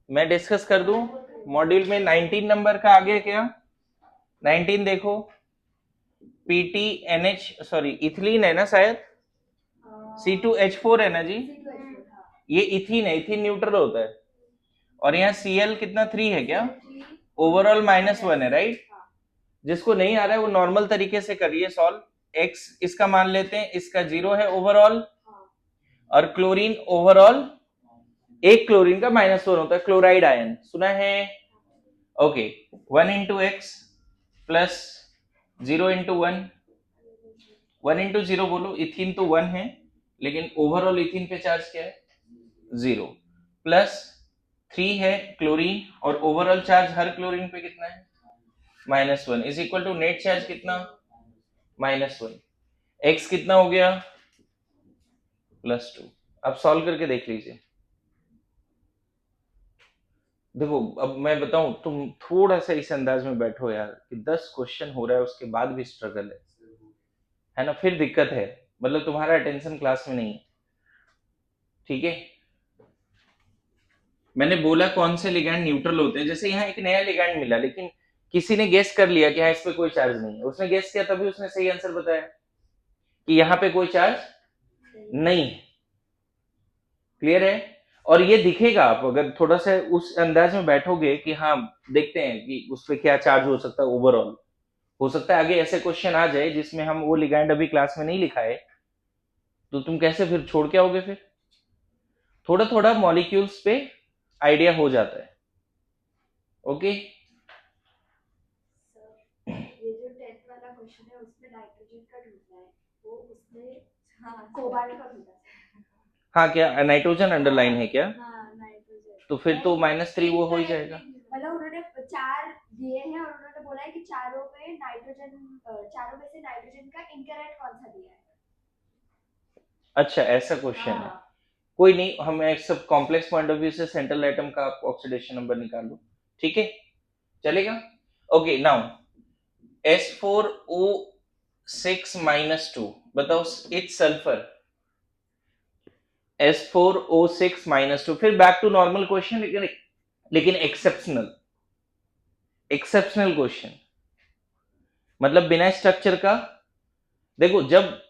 मैं डिस्कस कर दूं। मॉड्यूल में 19 नंबर का आगे क्या, 19 देखो, PTNH सॉरी इथिलीन है ना शायद, C2H4 है ना जी, ये इथीन है, इथीन न्यूट्रल होता है, और यहाँ Cl कितना 3 है क्या? ओवरऑल -1 है राइट। जिसको नहीं आ रहा है वो नॉर्मल तरीके से करिए सॉल्व। x इसका मान लेते हैं, इसका 0 है ओवरऑल, और क्लोरीन ओवरऑल, एक क्लोरीन का -1 होता है, क्लोराइड आयन सुना है? Okay, 1 into x plus 0 into 1, 1 into 0 बोलो, इथिन तो 1 है लेकिन ओवरऑल इथिन पे चार्ज क्या है? 0, प्लस 3 है क्लोरीन और ओवरऑल चार्ज हर क्लोरीन पे कितना है? -1 is equal to net charge कितना? -1। x कितना हो गया? +2। अब सॉल्व करके देख लीजिए। देखो अब मैं बताऊं, तुम थोड़ा सा इस अंदाज में बैठो यार कि 10 क्वेश्चन हो रहा है उसके बाद भी स्ट्रगल है ना, फिर दिक्कत है, मतलब तुम्हारा अटेंशन क्लास में नहीं है। ठीक है, मैंने बोला कौन से लिगैंड न्यूट्रल होते हैं, जैसे यहाँ एक नया लिगैंड मिला लेकिन किसी ने गेस कर लिया कि हाँ इस पे कोई चार्ज नहीं है, उसने गेस किया तभी उसने सही आंसर बताया कि यहाँ पे कोई चार्ज नहीं है। क्लियर है? और ये दिखेगा, आप अगर थोड़ा सा उस अंदाज में बैठोगे कि हाँ देखते हैं कि उस पर क्या चार्ज हो सकता है ओवरऑल, हो सकता है आगे ऐसे क्वेश्चन आ जाए जिसमें हम वो लिगैंड अभी क्लास में नहीं लिखा है, तो तुम कैसे फिर छोड़ के आओगे? फिर थोड़ा थोड़ा मॉलिक्यूल्स पे आइडिया हो जाता है। ओके, ये जो 10th वाला क्वेश्चन है उसमें नाइट्रोजन का ढूंढना है, वो उसमें कोबाल्ट का ढूंढा है। हाँ क्या नाइट्रोजन अंडरलाइन है क्या? हाँ नाइट्रोजन, तो फिर तो -3 वो हो ही जाएगा। मतलब उन्होंने 4 दिए हैं और उन्होंने बोला है कि चारों में नाइट्रोजन, चारों में से नाइट्रोजन का इनकरेक्ट कौन सा दिया है। अच्छा ऐसा क्वेश्चन है, कोई नहीं, हम एक सब कॉम्प्लेक्स पॉइंट ऑफ व्यू से सेंट्रल एटम का ऑक्सीडेशन नंबर निकाल लो, ठीक है, चलेगा। ओके नाउ S4O6 -2 बताओ, इट्स सल्फर S4O6 -2। फिर बैक टू नॉर्मल क्वेश्चन, लेकिन एक्सेप्शनल, एक्सेप्शनल क्वेश्चन, मतलब बिना स्ट्रक्चर का। देखो, जब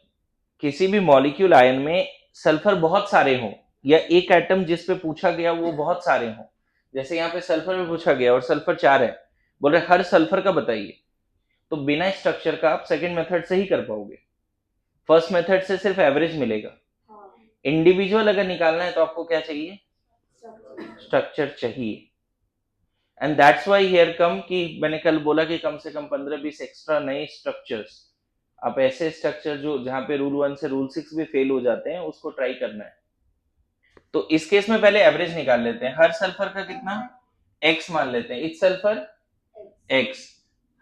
किसी भी मॉलिक्यूल आयन में सल्फर बहुत सारे हों, या एक एटम जिस पे पूछा गया वो बहुत सारे हों, जैसे यहाँ पे सल्फर में पूछा गया और सल्फर 4 है, बोल रहे हर सल्फर का बताइए, तो बिना स्ट्रक्चर का आप सेकंड मेथड से ही कर पाओगे। फर्स्ट मेथड से सिर्फ एवरेज मिलेगा। इंडिविजुअल अगर निकालना है तो आपको क्या चाहिए? स्ट्रक्चर चाहिए। And that's why here come कि मैंने कल बोला कि कम से कम 15-20 एक्स्ट्रा नए स्ट्रक्चर्स, आप ऐसे स्ट्रक्चर जो जहां पे रूल 1 से रूल 6 भी फेल हो जाते हैं उसको ट्राई करना है। तो इस केस में पहले एवरेज निकाल लेते हैं। हर सल्फर का कितना? x मान लेते हैं। Etch sulphur x।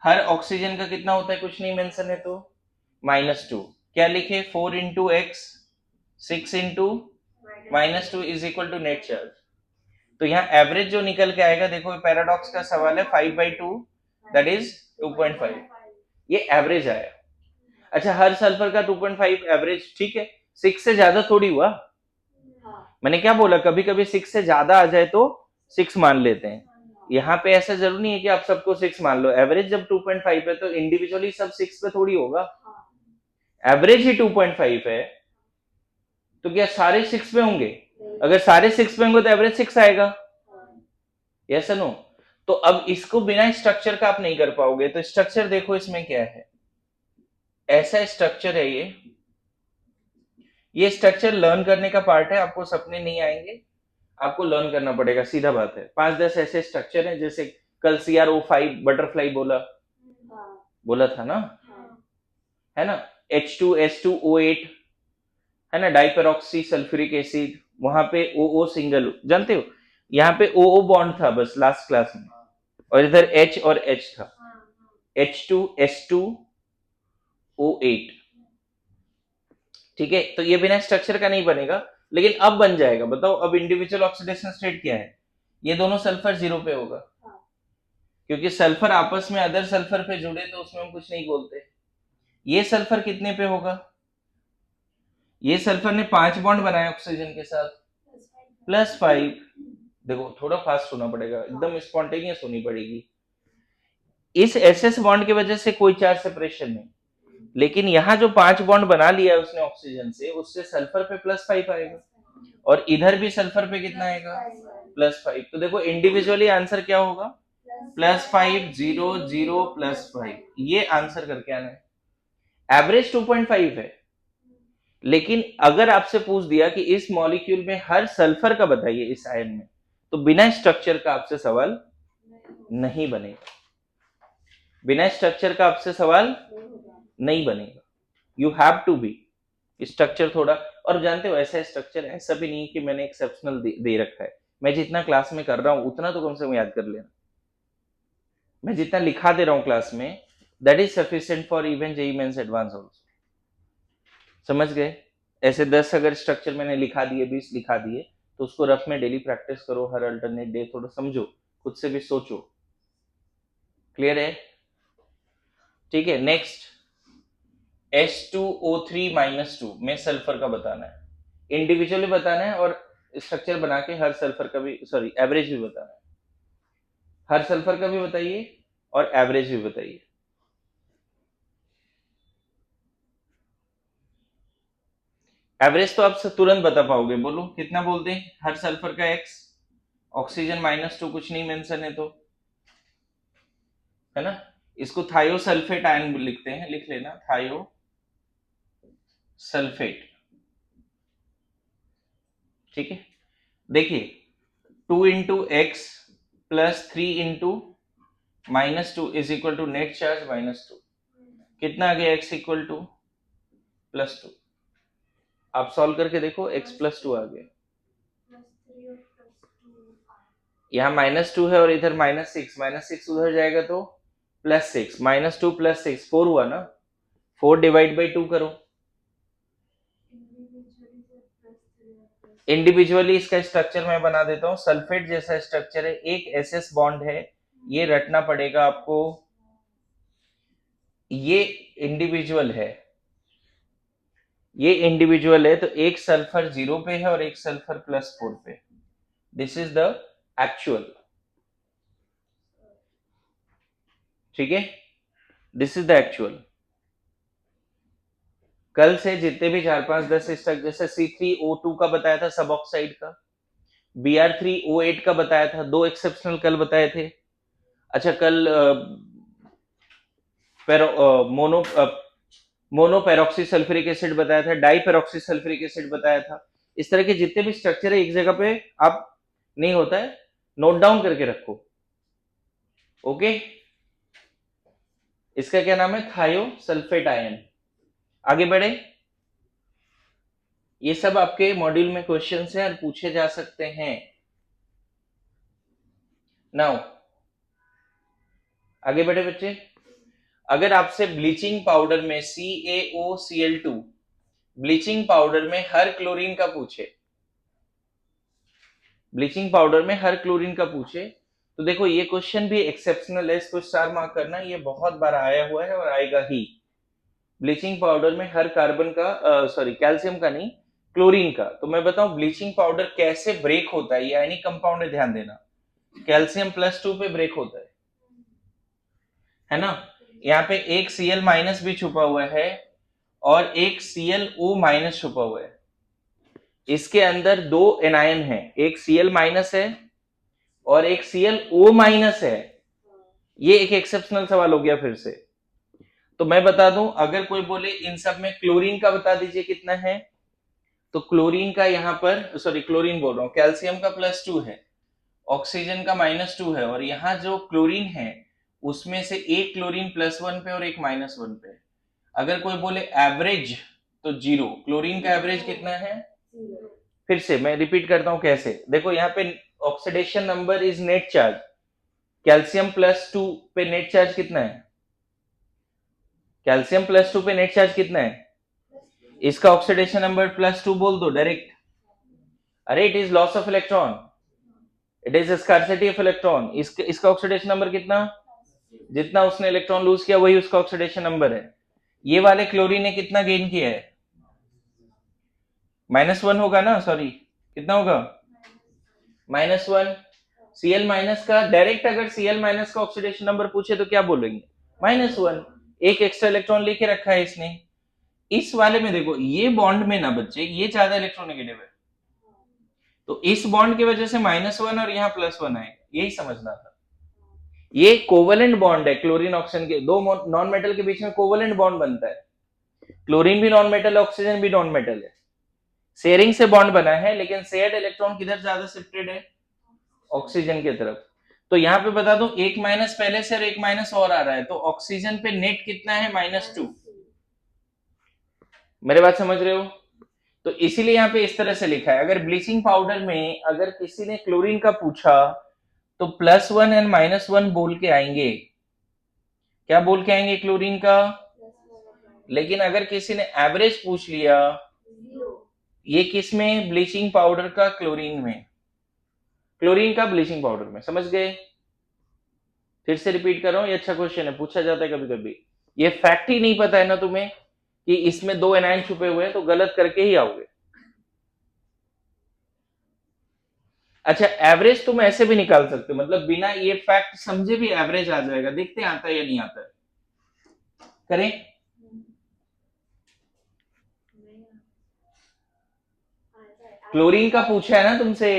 हर ऑक्सीजन का कितना होता है? कुछ नहीं मेंशन है तो -2। क्या लिखे? 4 into x 6 into -2 is equal to net charge. तो यहाँ एवरेज जो निकल के आएगा, देखो पैराडॉक्स का सवाल है, 5/2 दैट इज 2.5, ये एवरेज आया। अच्छा, हर सल्फर का 2.5 एवरेज, ठीक है, 6 से ज्यादा थोड़ी हुआ। मैंने क्या बोला, कभी कभी 6 से ज्यादा आ जाए तो 6 मान लेते हैं। यहाँ पे ऐसा जरूरी नहीं है कि आप सबको 6 मान लो। एवरेज जब 2.5 है तो इंडिविजुअली सब 6 पे थोड़ी होगा, एवरेज ही 2.5 है, तो क्या सारे 6 पे होंगे? अगर सारे 6 पे होंगे तो एवरेज 6 आएगा। Yes no? तो अब इसको बिना स्ट्रक्चर का आप नहीं कर पाओगे। तो स्ट्रक्चर देखो इसमें क्या है, ऐसा स्ट्रक्चर है ये स्ट्रक्चर लर्न करने का पार्ट है, आपको सपने नहीं आएंगे, आपको लर्न करना पड़ेगा, सीधा बात है। 5-10 ऐसे स्ट्रक्चर हैं, जैसे कल CrO5 बटरफ्लाई बोला था ना, है ना, H2S2O8, है ना, डाइपेरोक्सी सल्फ्यूरिक एसिड, वहां पे OO सिंगल, जानते हो, यहाँ पे OO बॉन्ड था बस लास्ट क्लास में, और इधर H और H था, H2S2O8, ठीक है। तो ये बिना स्ट्रक्चर का नहीं बनेगा, लेकिन अब बन जाएगा। बताओ अब इंडिविजुअल ऑक्सीडेशन स्टेट क्या है? ये दोनों सल्फर 0 पे होगा, क्योंकि सल्फर आपस में अदर सल्फर पे जुड़े तो उसमें हम कुछ नहीं बोलते। ये सल्फर कितने पे होगा? ये सल्फर ने 5 बॉन्ड बनाए ऑक्सीजन के साथ, +5। देखो थोड़ा फास्ट होना पड़ेगा, एकदम स्पॉन्टेनियस होनी पड़ेगी। इस SS बॉन्ड की वजह से कोई चार्ज सेपरेशन नहीं, लेकिन यहाँ जो 5 बॉन्ड बना लिया है उसने ऑक्सीजन से, उससे सल्फर पे +5 आएगा, और इधर भी सल्फर पे कितना आएगा? +5। तो देखो इंडिविजुअली आंसर क्या होगा? +5 0 0 +5, ये आंसर करके आना है। एवरेज 2.5 है, लेकिन अगर आपसे पूछ दिया कि इस मॉलिक्यूल में हर सल्फर का बताइए इस आयन में, तो बिना स्ट्रक्चर का आपसे सवाल नहीं बनेगा, बिना स्ट्रक्चर का आपसे सवाल नहीं बनेगा। You have to be structure थोड़ा। और जानते हो ऐसा स्ट्रक्चर है, ऐसा भी नहीं कि मैंने एक्सेप्शनल दे रखा है, मैं जितना क्लास में कर रहा हूं उतना तो कम से कम याद कर लेना। मैं जितना लिखा दे रहा हूं क्लास में, that is sufficient for even JEE mains advance also. समझ गए? ऐसे 10 अगर स्ट्रक्चर मैंने लिखा दिए, 20 लिखा दिए, तो उसको रफ में डेली प्रैक्टिस करो, हर अल्टरनेट डे थोड़ा समझो, खुद से भी सोचो। क्लियर है? ठीक है। नेक्स्ट, H2O3 -2 में सल्फर का बताना है, इंडिविजुअली बताना है, और स्ट्रक्चर बना के हर सल्फर का भी, सॉरी एवरेज भी बताना है। हर सल्फर का भी बताइए और एवरेज भी बताइए। एवरेज तो आप तुरंत बता पाओगे, बोलो कितना बोलते हैं? हर सल्फर का x, ऑक्सीजन -2 कुछ नहीं मेंशन है तो, है ना। इसको थायोसल्फेट आयन लिखते हैं, लिख लेना थायोसल्फेट, ठीक है। देखिए 2 into x +3 into -2 is equal to net charge -2, कितना आ गया? x equal to +2। आप सॉल्व करके देखो, x +2 आ गया, यहाँ -2 है और इधर -6, -6 उधर जाएगा तो +6, -2 +6 4 हुआ ना, 4 डिवाइड बाई 2 करो। इंडिविजुअली इसका स्ट्रक्चर मैं बना देता हूँ, सल्फेट जैसा स्ट्रक्चर है, एक SS बॉन्ड है, ये रटना पड़ेगा आपको, ये इंडिविजुअल है, ये इंडिविजुअल है, तो एक सल्फर 0 पे है और एक सल्फर +4 पे। दिस इज द एक्चुअल, ठीक है, दिस इज द एक्चुअल। कल से जितने भी 4 5 10 स्टक, जैसे C3O2 का बताया था सब ऑक्साइड का, Br3O8 का बताया था, 2 एक्सेप्शनल कल बताए थे। अच्छा कल mono mono peroxy sulphuric acid बताया था, डाई पेरोक्सी सल्फ्यूरिक एसिड बताया था। इस तरह के जितने भी स्ट्रक्चर है एक जगह पे आप नहीं होता है, नोट डाउन करके रखो, ओके। इसका क्या नाम है, थायो सल्फेट आयन। आगे बढ़े, ये सब आपके मॉड्यूल में क्वेश्चन हैं और पूछे जा सकते हैं। नाउ आगे बढ़े बच्चे, अगर आपसे ब्लीचिंग पाउडर में CaOCl2 ब्लीचिंग पाउडर में हर क्लोरीन का पूछे, ब्लीचिंग पाउडर में हर क्लोरीन का पूछे, तो देखो ये क्वेश्चन भी एक्सेप्शनल है, इसको स्टार मार्क करना, ये बहुत बार आया हुआ है और आएगा ही। ब्लीचिंग पाउडर में हर कार्बन का सॉरी कैल्शियम का नहीं, क्लोरीन का। तो मैं बताऊं ब्लीचिंग पाउडर कैसे ब्रेक होता है, ये आयनिक कंपाउंड है, ध्यान देना, कैल्शियम +2 पे ब्रेक होता है ना। यहाँ पे एक Cl- भी छुपा हुआ है और एक ClO- छुपा हुआ है। इसके अंदर 2 एनायन है, एक Cl- है और एक ClO- है। ये एक एक्सेप्शनल सवाल हो गया फिर से। तो मैं बता दूं, अगर कोई बोले इन सब में क्लोरीन का बता दीजिए कितना है, तो क्लोरीन का यहाँ पर, सॉरी क्लोरीन बोल रहा हूं, कैल्शियम का +2 है, ऑक्सीजन का -2 है, और यहाँ जो क्लोरीन है उसमें से एक क्लोरीन +1 पे और एक -1 पे। अगर कोई बोले एवरेज, तो 0। क्लोरीन का एवरेज कितना है, फिर से मैं रिपीट करता हूं कैसे, देखो यहाँ पे oxidation number is net charge, calcium +2 पे नेट चार्ज कितना है, कैल्शियम +2 पे नेट चार्ज कितना है, इसका ऑक्सीडेशन नंबर +2 बोल दो डायरेक्ट। अरे it is loss of electron, it is scarcity of electron. इसका ऑक्सीडेशन नंबर कितना, जितना उसने इलेक्ट्रॉन लूज किया वही उसका ऑक्सीडेशन नंबर है। ये वाले क्लोरीन ने कितना गेन किया है, -1 होगा ना, सॉरी कितना होगा, -1। Cl- का डायरेक्ट, अगर Cl- का ऑक्सीडेशन नंबर पूछे तो क्या बोलेंगे, -1। एक एक्स्ट्रा इलेक्ट्रॉन लेके रखा है इसने। इस वाले में देखो ये बॉन्ड में ना बच्चे, ये ज्यादा इलेक्ट्रोनेगेटिव है, तो इस बॉन्ड की वजह से -1 और यहाँ +1 आए, यही समझना था। ये कोवलेंट बॉन्ड है, क्लोरीन ऑक्सीजन के दो नॉन मेटल के बीच में कोवलेंट बॉन्ड बनता है। क्लोरीन भी नॉन मेटल है, ऑक्सीजन भी नॉन मेटल है, शेयरिंग से बॉन्ड बना है, लेकिन शेयर्ड इलेक्ट्रॉन किधर ज्यादा शिफ्टेड है, ऑक्सीजन की तरफ। तो यहाँ पे बता दूं, एक माइनस पहले से और एक माइनस और आ रहा है, तो ऑक्सीजन पे नेट कितना है, -2। मेरे बात समझ रहे हो, तो इसीलिए यहाँ पे इस तरह से लिखा है। अगर ब्लीचिंग पाउडर में अगर किसी ने क्लोरीन का पूछा तो +1 एंड -1 बोल के आएंगे, क्या बोल के आएंगे क्लोरीन का। लेकिन अगर किसी ने एवरेज पूछ लिया, ये किस में, ब्लीचिंग पाउडर का क्लोरीन में, क्लोरीन का ब्लीचिंग पाउडर में, समझ गए। फिर से रिपीट कर रहा हूं, ये अच्छा क्वेश्चन है, पूछा जाता है कभी कभी। ये फैक्ट ही नहीं पता है ना तुम्हें कि इसमें 2 एनायन छुपे हुए हैं, तो गलत करके ही आओगे। अच्छा एवरेज तुम ऐसे भी निकाल सकते हो, मतलब बिना ये फैक्ट समझे भी एवरेज आ जाएगा, देखते हैं आता है या नहीं आता है, करें। क्लोरीन का पूछा है ना तुमसे,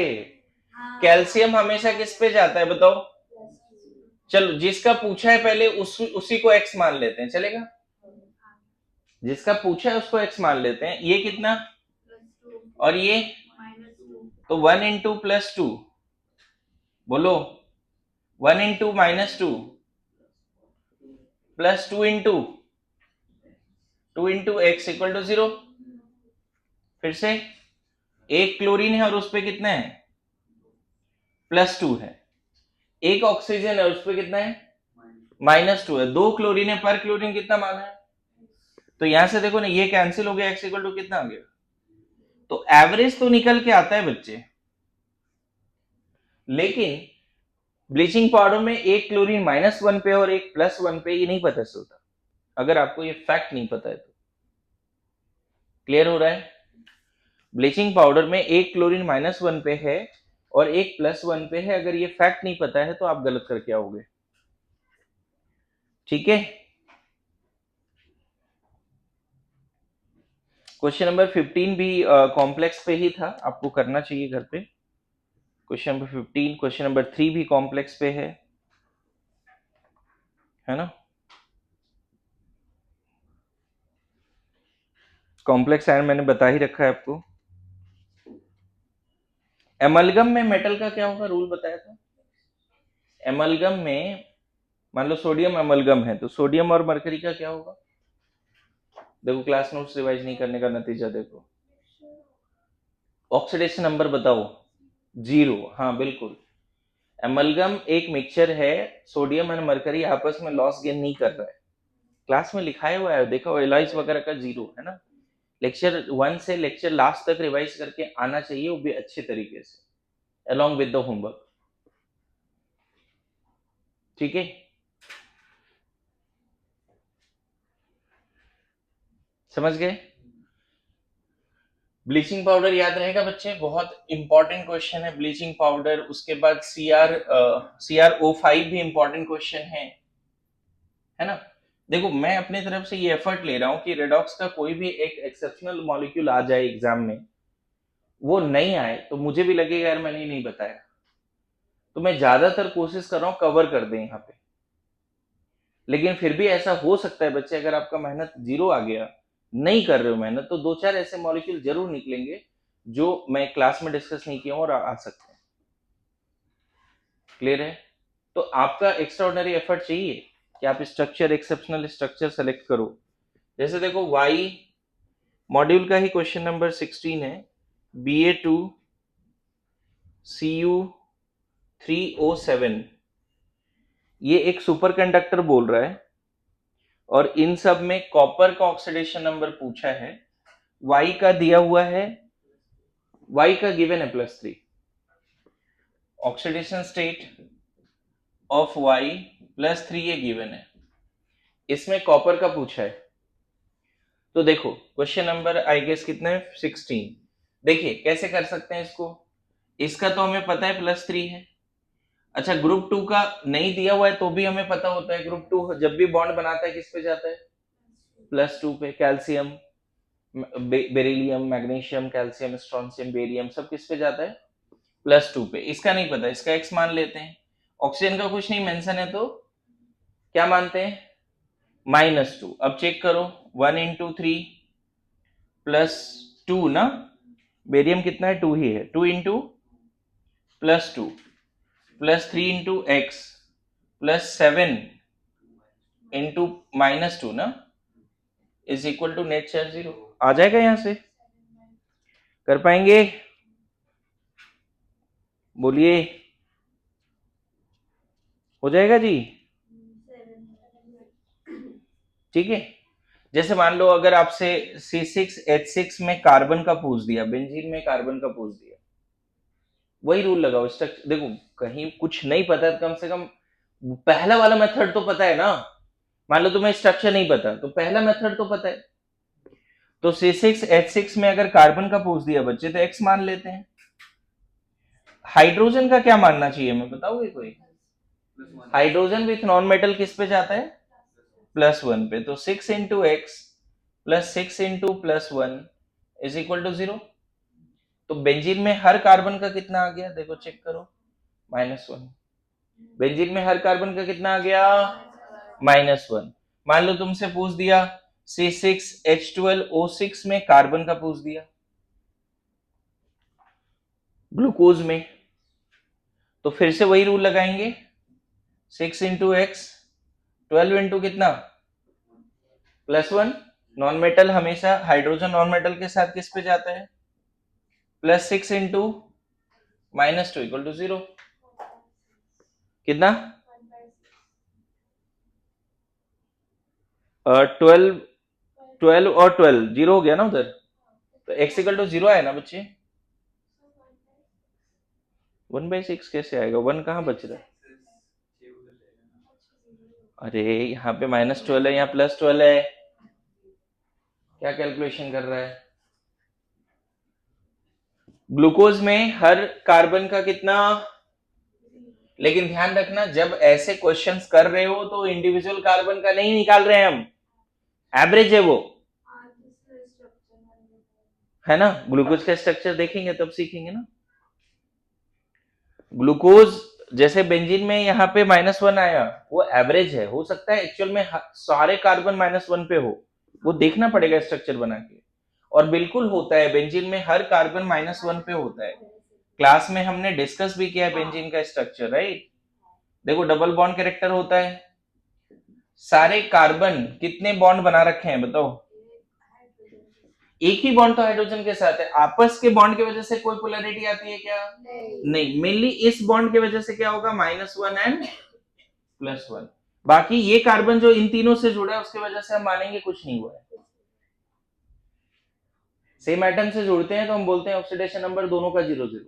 कैल्शियम हमेशा किस पे जाता है बताओ, चलो जिसका पूछा है पहले उसी को x मान लेते हैं, चलेगा। जिसका पूछा है उसको x मान लेते हैं, ये कितना और ये, तो 1 इंटू +2, बोलो 1 into -2 +2 into 2 into x equal to 0। फिर से एक क्लोरीन है और उस पर कितना है, +2 है, एक ऑक्सीजन है उस पर कितना है, -2 है, 2 क्लोरीन है, पर क्लोरीन कितना माना है, तो यहां से देखो ना ये कैंसिल हो गया, x इक्वल टू कितना आ गया, तो एवरेज तो निकल के आता है बच्चे। लेकिन ब्लीचिंग पाउडर में एक क्लोरीन -1 पे और एक +1 पे, ये नहीं पता चलता अगर आपको ये फैक्ट नहीं पता है तो। क्लियर हो रहा है? ब्लीचिंग पाउडर में एक क्लोरीन -1 पे है और एक +1 पे है। अगर ये फैक्ट नहीं पता है तो आप गलत करके आओगे। ठीक है, क्वेश्चन नंबर 15 भी कॉम्प्लेक्स पे ही था, आपको करना चाहिए घर पे। क्वेश्चन नंबर 15, क्वेश्चन नंबर 3 भी कॉम्प्लेक्स पे है ना? कॉम्प्लेक्स आयन मैंने बता ही रखा है आपको। एमलगम में मेटल का क्या होगा, रूल बताया था। एमलगम में मान लो सोडियम एमलगम है तो सोडियम और मरकरी का क्या होगा? देखो क्लास नोट्स रिवाइज नहीं करने का नतीजा देखो। ऑक्सीडेशन नंबर बताओ। 0, हाँ बिल्कुल। एमलगम एक मिक्सचर है, सोडियम एंड मरकरी आपस में लॉस गेन नहीं कर रहा है। क्लास में लिखाया हुआ है, देखो एलाइज वगैरह का 0 है ना। लेक्चर 1 से लेक्चर लास्ट तक रिवाइज करके आना चाहिए, वो भी अच्छे तरीके से along with the homework। ठीक है, समझ गए? ब्लीचिंग पाउडर याद रहेगा बच्चे, बहुत इंपॉर्टेंट क्वेश्चन है ब्लीचिंग पाउडर। उसके बाद CrO5 भी इंपॉर्टेंट क्वेश्चन है ना। देखो मैं अपने तरफ से ये एफर्ट ले रहा हूँ कि रेडॉक्स का कोई भी एक एक्सेप्शनल मॉलिक्यूल आ जाए एग्जाम में, वो नहीं आए तो मुझे भी लगेगा यार मैंने नहीं बताया। तो मैं ज्यादातर कोशिश कर रहा हूँ कवर कर दें यहाँ पे। लेकिन फिर भी ऐसा हो सकता है बच्चे, अगर आपका मेहनत 0 आ गया, नहीं कर रहे हो मेहनत, तो 2-4 ऐसे मॉलिक्यूल जरूर निकलेंगे जो मैं क्लास में डिस्कस नहीं किया हूं और आ सकते हैं। क्लियर है? तो आपका एक्स्ट्रा ऑर्डिनरी एफर्ट चाहिए कि आप स्ट्रक्चर, एक्सेप्शनल स्ट्रक्चर सेलेक्ट करो। जैसे देखो वाई मॉड्यूल का ही क्वेश्चन नंबर 16 है, Ba2Cu3O7। ये एक सुपर कंडक्टर बोल रहा है और इन सब में कॉपर का ऑक्सीडेशन नंबर पूछा है। Y का दिया हुआ है, Y का गिवन है +3। ऑक्सीडेशन स्टेट ऑफ Y +3 ये गिवन है, इसमें कॉपर का पूछा है। तो देखो क्वेश्चन नंबर आई गेस कितना है, 16। देखिए कैसे कर सकते हैं इसको। इसका तो हमें पता है +3 है। अच्छा ग्रुप 2 का नहीं दिया हुआ है तो भी हमें पता होता है, ग्रुप 2 जब भी बॉन्ड बनाता है किस पे जाता है, +2 पे। Calcium, beryllium, magnesium, calcium, strontium, barium सब किस पे जाता है, +2 पे। इसका नहीं पता, इसका x मान लेते हैं। ऑक्सीजन का कुछ नहीं मेंशन है तो क्या मानते हैं, -2। अब चेक करो 1 इंटू 3 +2 ना, बेरियम कितना है, 2 ही है, 2 इंटू +2 +3 इंटू x +7 इंटू -2 ना, is equal to net charge 0। आ जाएगा यहां से, कर पाएंगे? बोलिए, हो जाएगा जी? ठीक है। जैसे मान लो अगर आपसे C6H6 में कार्बन का पूछ दिया, बेंजीन में कार्बन का पूछ दिया, वही रूल लगाओ। स्ट्रक्चर देखो कहीं कुछ नहीं पता है तो कम से कम पहला वाला मेथड तो पता है ना। मान लो तुम्हें स्ट्रक्चर नहीं पता तो पहला मेथड तो पता है। तो C6H6 में अगर कार्बन का पूछ दिया बच्चे तो x मान लेते हैं। हाइड्रोजन का क्या मानना चाहिए, मैं बताओगे कोई? हाइड्रोजन विथ नॉन मेटल किस पे जाता है, +1 पे। तो 6 into x +6 into +1 is equal to 0। तो बेंजीन में हर कार्बन का कितना आ गया, देखो चेक करो, -1। बेंजीन में हर कार्बन का कितना आ गया, -1। मान लो तुमसे पूछ दिया C6H12O6 में कार्बन का पूछ दिया, ग्लूकोज में, तो फिर से वही रूल लगाएंगे, 6 इंटू एक्स 12 इंटू कितना, +1। नॉन मेटल हमेशा हाइड्रोजन नॉन मेटल के साथ किस पे जाता है, +6 इंटू -2 इक्वल टू 0। कितना, 12, 12 और 12 0 हो गया ना उधर, तो x इक्वल टू 0 आया ना बच्चे। 1/6 कैसे आएगा, 1 कहाँ बच रहा है? अरे यहाँ पे -12 है, यहाँ +12 है, क्या कैलकुलेशन कर रहा है? ग्लूकोज में हर कार्बन का कितना, लेकिन ध्यान रखना जब ऐसे क्वेश्चंस कर रहे हो तो इंडिविजुअल कार्बन का नहीं निकाल रहे हैं हम, एवरेज है वो, है ना। ग्लूकोज का स्ट्रक्चर देखेंगे तब सीखेंगे ना। ग्लूकोज जैसे बेंजीन में यहाँ पे -1 आया, वो एवरेज है, हो सकता है एक्चुअल में सारे कार्बन -1 पे हो, वो देखना पड़ेगा स्ट्रक्चर बना के। और बिल्कुल होता है बेंजीन में हर कार्बन -1 पे होता है। क्लास में हमने डिस्कस भी किया है बेंजीन का स्ट्रक्चर, राइट। देखो डबल बॉन्ड कैरेक्टर होता है, सारे कार्बन कितने बॉन्ड बना रखे हैं बताओ, एक ही बॉन्ड तो हाइड्रोजन के साथ है, आपस के बॉन्ड की वजह से कोई पोलैरिटी आती है क्या, नहीं। मेनली इस बॉन्ड की वजह से क्या होगा, -1 एंड +1। बाकी ये कार्बन जो इन तीनों से जुड़ा है उसकी वजह से हम मानेंगे कुछ नहीं हुआ है। सेम एटम से जुड़ते हैं तो हम बोलते हैं ऑक्सीडेशन नंबर दोनों का 0 0।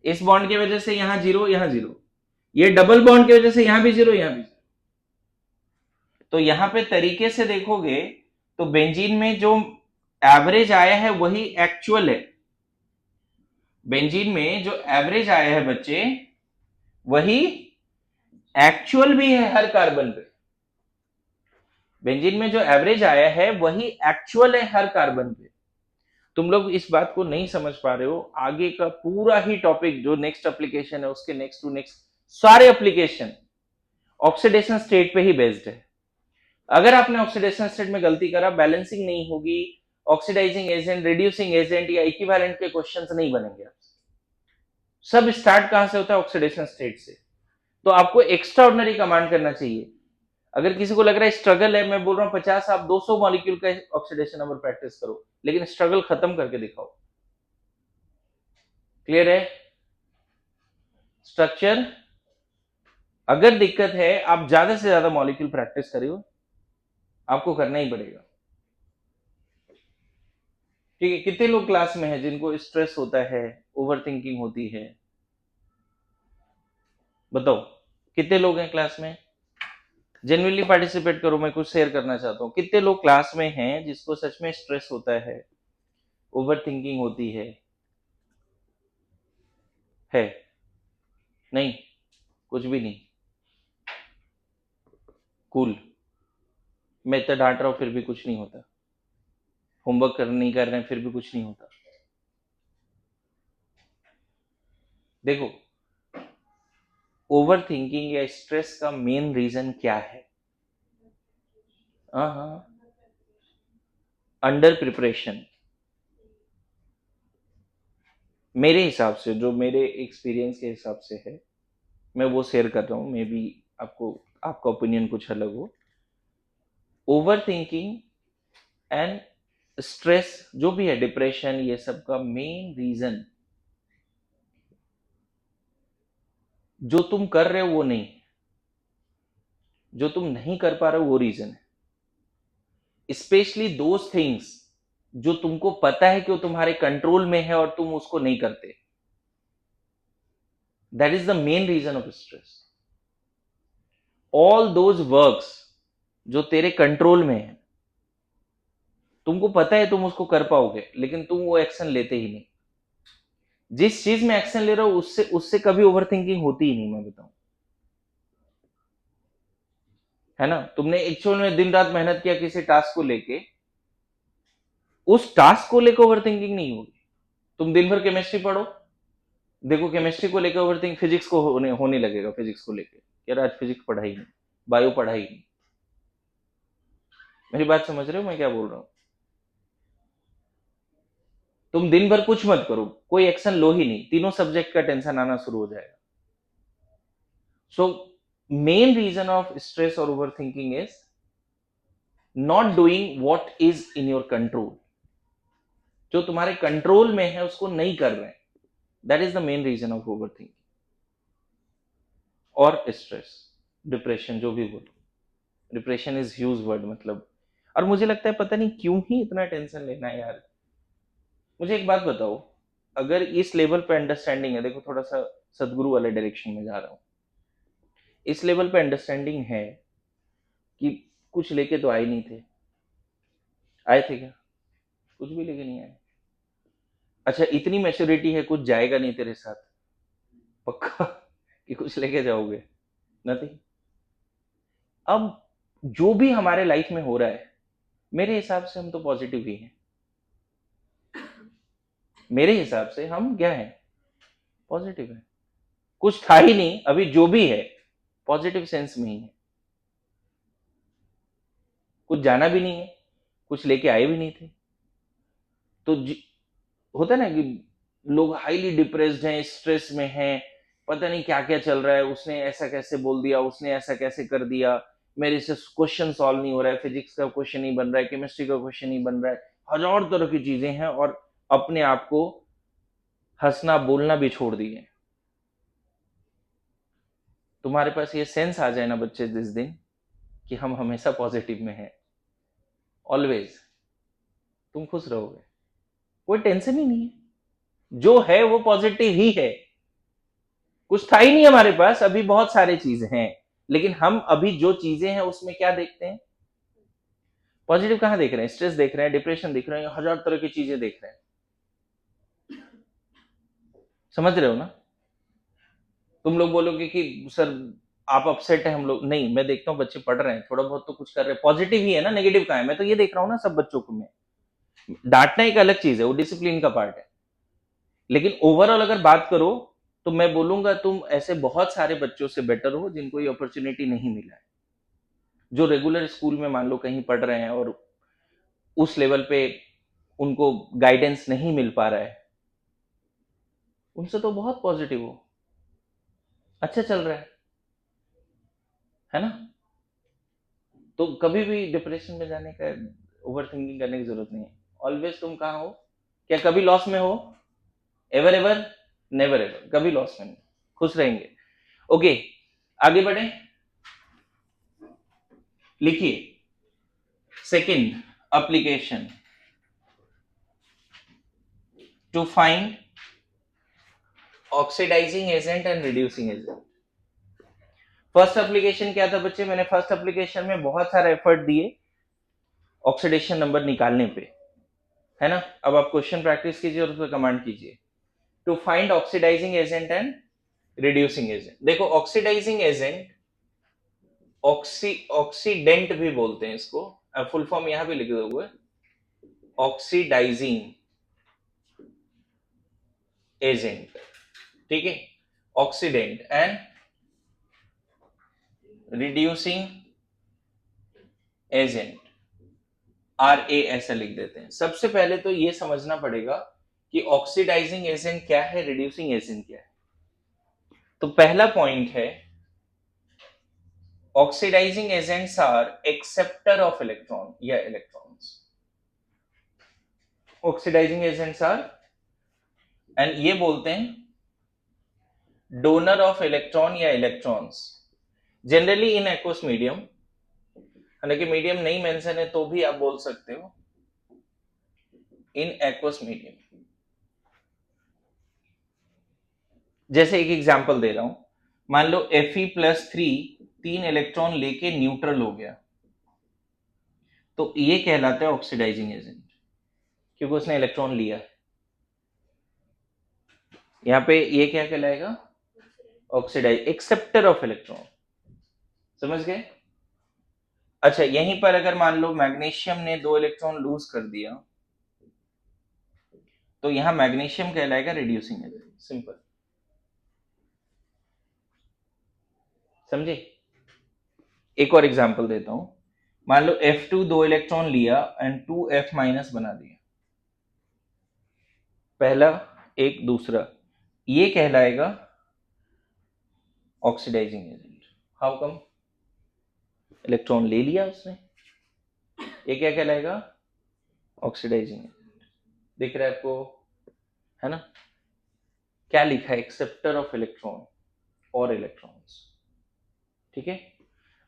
इस बॉन्ड की वजह से यहां 0 यहां 0, ये डबल बॉन्ड की वजह से यहां भी 0 यहां भी 0। तो यहां पे तरीके से देखोगे तो बेंजीन में जो एवरेज आया है वही एक्चुअल है, बेंजीन में जो एवरेज आया है बच्चे वही एक्चुअल भी है हर कार्बन पे। बेंजीन में जो एवरेज आया है वही एक्चुअल है हर कार्बन पे। तुम लोग इस बात को नहीं समझ पा रहे हो, आगे का पूरा ही टॉपिक जो नेक्स्ट एप्लीकेशन है उसके नेक्स्ट टू नेक्स्ट सारे एप्लीकेशन ऑक्सीडेशन स्टेट पे ही बेस्ड है। अगर आपने ऑक्सीडेशन स्टेट में गलती करा, बैलेंसिंग नहीं होगी, ऑक्सीडाइजिंग एजेंट, रिड्यूसिंग एजेंट या इक्विवेलेंट के क्वेश्चंस नहीं बनेंगे। सब स्टार्ट कहां से होता है, ऑक्सीडेशन स्टेट से। तो आपको एक्स्ट्रा ऑर्डिनरी कमांड करना चाहिए। अगर किसी को लग रहा है स्ट्रगल है, मैं बोल रहा हूं 50 आप 200 मॉलिक्यूल का ऑक्सीडेशन नंबर प्रैक्टिस करो, लेकिन स्ट्रगल खत्म करके दिखाओ। क्लियर है। स्ट्रक्चर अगर दिक्कत है, आप ज्यादा से ज्यादा मॉलिक्यूल प्रैक्टिस करिए, आपको करना ही पड़ेगा। ठीक है। कितने लोग क्लास में हैं जिनको स्ट्रेस होता है, ओवर थिंकिंग होती है, बताओ कितने लोग हैं क्लास में। जेन्युइनली पार्टिसिपेट करो, मैं कुछ शेयर करना चाहता हूँ। कितने लोग क्लास में हैं जिसको सच में स्ट्रेस होता है, ओवर थिंकिंग होती है नहीं, कुछ भी नहीं, कूल। मैं इतना डांट रहा हूं फिर भी कुछ नहीं होता, होमवर्क कर नहीं कर रहे हैं फिर भी कुछ नहीं होता। देखो ओवर थिंकिंग या स्ट्रेस का मेन रीजन क्या है, हाँ, अंडर प्रिपरेशन। मेरे हिसाब से, जो मेरे एक्सपीरियंस के हिसाब से है, मैं वो शेयर कर रहा हूँ, मे बी आपको आपका ओपिनियन कुछ अलग हो। ओवर थिंकिंग एंड स्ट्रेस जो भी है, डिप्रेशन, ये सब का मेन रीजन जो तुम कर रहे हो वो नहीं, जो तुम नहीं कर पा रहे हो वो रीजन है। स्पेशली दोज थिंग्स जो तुमको पता है कि वो तुम्हारे कंट्रोल में है और तुम उसको नहीं करते, that is the main reason of stress. All those works जो तेरे कंट्रोल में है, तुमको पता है तुम उसको कर पाओगे, लेकिन तुम वो एक्शन लेते ही नहीं। जिस चीज में एक्शन ले रहे हो उससे उससे कभी ओवर थिंकिंग होती ही नहीं, मैं बताऊं, है ना। तुमने एक्चुअल में दिन रात मेहनत किया किसी टास्क को लेके, उस टास्क को लेकर ओवर थिंकिंग नहीं होगी। तुम दिन भर केमिस्ट्री पढ़ो, देखो केमिस्ट्री को लेकर ओवर थिंक फिजिक्स को होने लगेगा, फिजिक्स को लेकर यार आज फिजिक्स पढ़ा ही नहीं, बायो पढ़ा ही नहीं। मेरी बात समझ रहे हो मैं क्या बोल रहा हूं। तुम दिन भर कुछ मत करो, कोई एक्शन लो ही नहीं, तीनों सब्जेक्ट का टेंशन आना शुरू हो जाएगा। So main reason of stress और overthinking is not doing what is in your control. जो तुम्हारे कंट्रोल में है उसको नहीं कर रहे हैं, that is the main reason of overthinking और स्ट्रेस, डिप्रेशन, जो भी बोलो। डिप्रेशन इज ह्यूज वर्ड, मतलब। और मुझे लगता है पता नहीं क्यों ही इतना टेंशन लेना है यार। मुझे एक बात बताओ, अगर इस लेवल पे अंडरस्टैंडिंग है, देखो थोड़ा सा सदगुरु वाले डायरेक्शन में जा रहा हूं, इस लेवल पे अंडरस्टैंडिंग है कि कुछ लेके तो आए नहीं थे, आए थे क्या, कुछ भी लेके नहीं आए। अच्छा, इतनी मैच्योरिटी है, कुछ जाएगा नहीं तेरे साथ पक्का कि कुछ लेके जाओगे? नथिंग। अब जो भी हमारे लाइफ में हो रहा है, मेरे हिसाब से हम तो पॉजिटिव ही हैं। मेरे हिसाब से हम क्या है? पॉजिटिव है। कुछ था ही नहीं, अभी जो भी है पॉजिटिव सेंस में ही है। कुछ जाना भी नहीं है, कुछ लेके आए भी नहीं थे। तो होता है ना कि लोग हाईली डिप्रेस्ड हैं, स्ट्रेस में हैं, पता नहीं क्या क्या चल रहा है, उसने ऐसा कैसे बोल दिया, उसने ऐसा कैसे कर दिया, मेरे से क्वेश्चन सॉल्व नहीं हो रहा है, फिजिक्स का क्वेश्चन नहीं बन रहा है, केमिस्ट्री का क्वेश्चन नहीं बन रहा है, हजार तरह की चीजें हैं, और अपने आप को हंसना बोलना भी छोड़ दिए। तुम्हारे पास ये सेंस आ जाए ना बच्चे जिस दिन कि हम हमेशा पॉजिटिव में हैं, ऑलवेज, तुम खुश रहोगे, कोई टेंशन ही नहीं है। जो है वो पॉजिटिव ही है। कुछ था ही नहीं हमारे पास, अभी बहुत सारे चीजें हैं, लेकिन हम अभी जो चीजें हैं उसमें क्या देखते हैं? पॉजिटिव कहां देख रहे हैं? स्ट्रेस देख रहे हैं, डिप्रेशन देख रहे हैं, हजार तरह की चीजें देख रहे हैं। समझ रहे हो ना? तुम लोग बोलोगे कि सर आप अपसेट है, हम लोग नहीं, मैं देखता हूँ बच्चे पढ़ रहे हैं, थोड़ा बहुत तो कुछ कर रहे हैं, पॉजिटिव ही है ना, नेगेटिव कहाँ है? मैं तो ये देख रहा हूँ ना सब बच्चों को। मैं डांटना एक अलग चीज है, वो डिसिप्लिन का पार्ट है, लेकिन ओवरऑल अगर बात करो तो मैं बोलूंगा तुम ऐसे बहुत सारे बच्चों से बेटर हो जिनको ये अपॉर्चुनिटी नहीं मिला है, जो रेगुलर स्कूल में मान लो कहीं पढ़ रहे हैं और उस लेवल पे उनको गाइडेंस नहीं मिल पा रहा है, उनसे तो बहुत पॉजिटिव हो, अच्छा चल रहा है ना? तो कभी भी डिप्रेशन में जाने का, ओवर थिंकिंग करने की जरूरत नहीं है। ऑलवेज तुम कहाँ हो? क्या कभी लॉस में हो? Ever ever? नेवर एवर, कभी लॉस में नहीं, खुश रहेंगे। ओके, आगे बढ़े, लिखिए second application to find oxidising agent and reducing agent. First application क्या था बच्चे? मैंने फर्स्ट एप्लीकेशन में बहुत सारा एफर्ट दिए ऑक्सीडेशन नंबर निकालने पे, है ना? अब आप क्वेश्चन प्रैक्टिस कीजिए और उस पर कमांड कीजिए। To find oxidising agent and reducing agent. देखो ऑक्सीडाइजिंग एजेंट, ऑक्सीडेंट भी बोलते हैं इसको, फुल फॉर्म यहां भी लिखे हुए, ऑक्सीडाइजिंग एजेंट, ठीक है? Oxidant and reducing agent, are a ऐसा लिख देते हैं। सबसे पहले तो ये समझना पड़ेगा कि ऑक्सीडाइजिंग एजेंट क्या है, रिड्यूसिंग एजेंट क्या है। तो पहला पॉइंट है, oxidising agents are acceptor of electron या electrons. Oxidising agents are, and ये बोलते हैं डोनर ऑफ इलेक्ट्रॉन या electrons, generally in aqueous medium, हालांकि मीडियम नहीं मेंशन है तो भी आप बोल सकते हो इन एक्वस मीडियम। जैसे एक एग्जांपल दे रहा हूं, मान लो Fe+3 तीन इलेक्ट्रॉन लेके न्यूट्रल हो गया, तो ये कहलाता है ऑक्सीडाइजिंग एजेंट, क्योंकि उसने इलेक्ट्रॉन लिया। यहां पे ये क्या कहलाएगा? Oxidise, acceptor of electron. समझ गए? अच्छा, यहीं पर अगर मान लो मैग्नीशियम ने 2 इलेक्ट्रॉन लूज कर दिया, तो यहां मैग्नीशियम कहलाएगा रिड्यूसिंग एजेंट, सिंपल। समझे? एक और एग्जांपल देता हूं, मान लो F2 2 इलेक्ट्रॉन लिया एंड 2F- बना दिया, पहला एक दूसरा, ये कहलाएगा oxidising agent. How come? Electron ले लिया उसने, ये क्या कहलाएगा? Oxidising agent. दिख रहा है आपको? है ना? क्या लिखा है? एक्सेप्टर ऑफ इलेक्ट्रॉन और इलेक्ट्रॉन्स, ठीक है?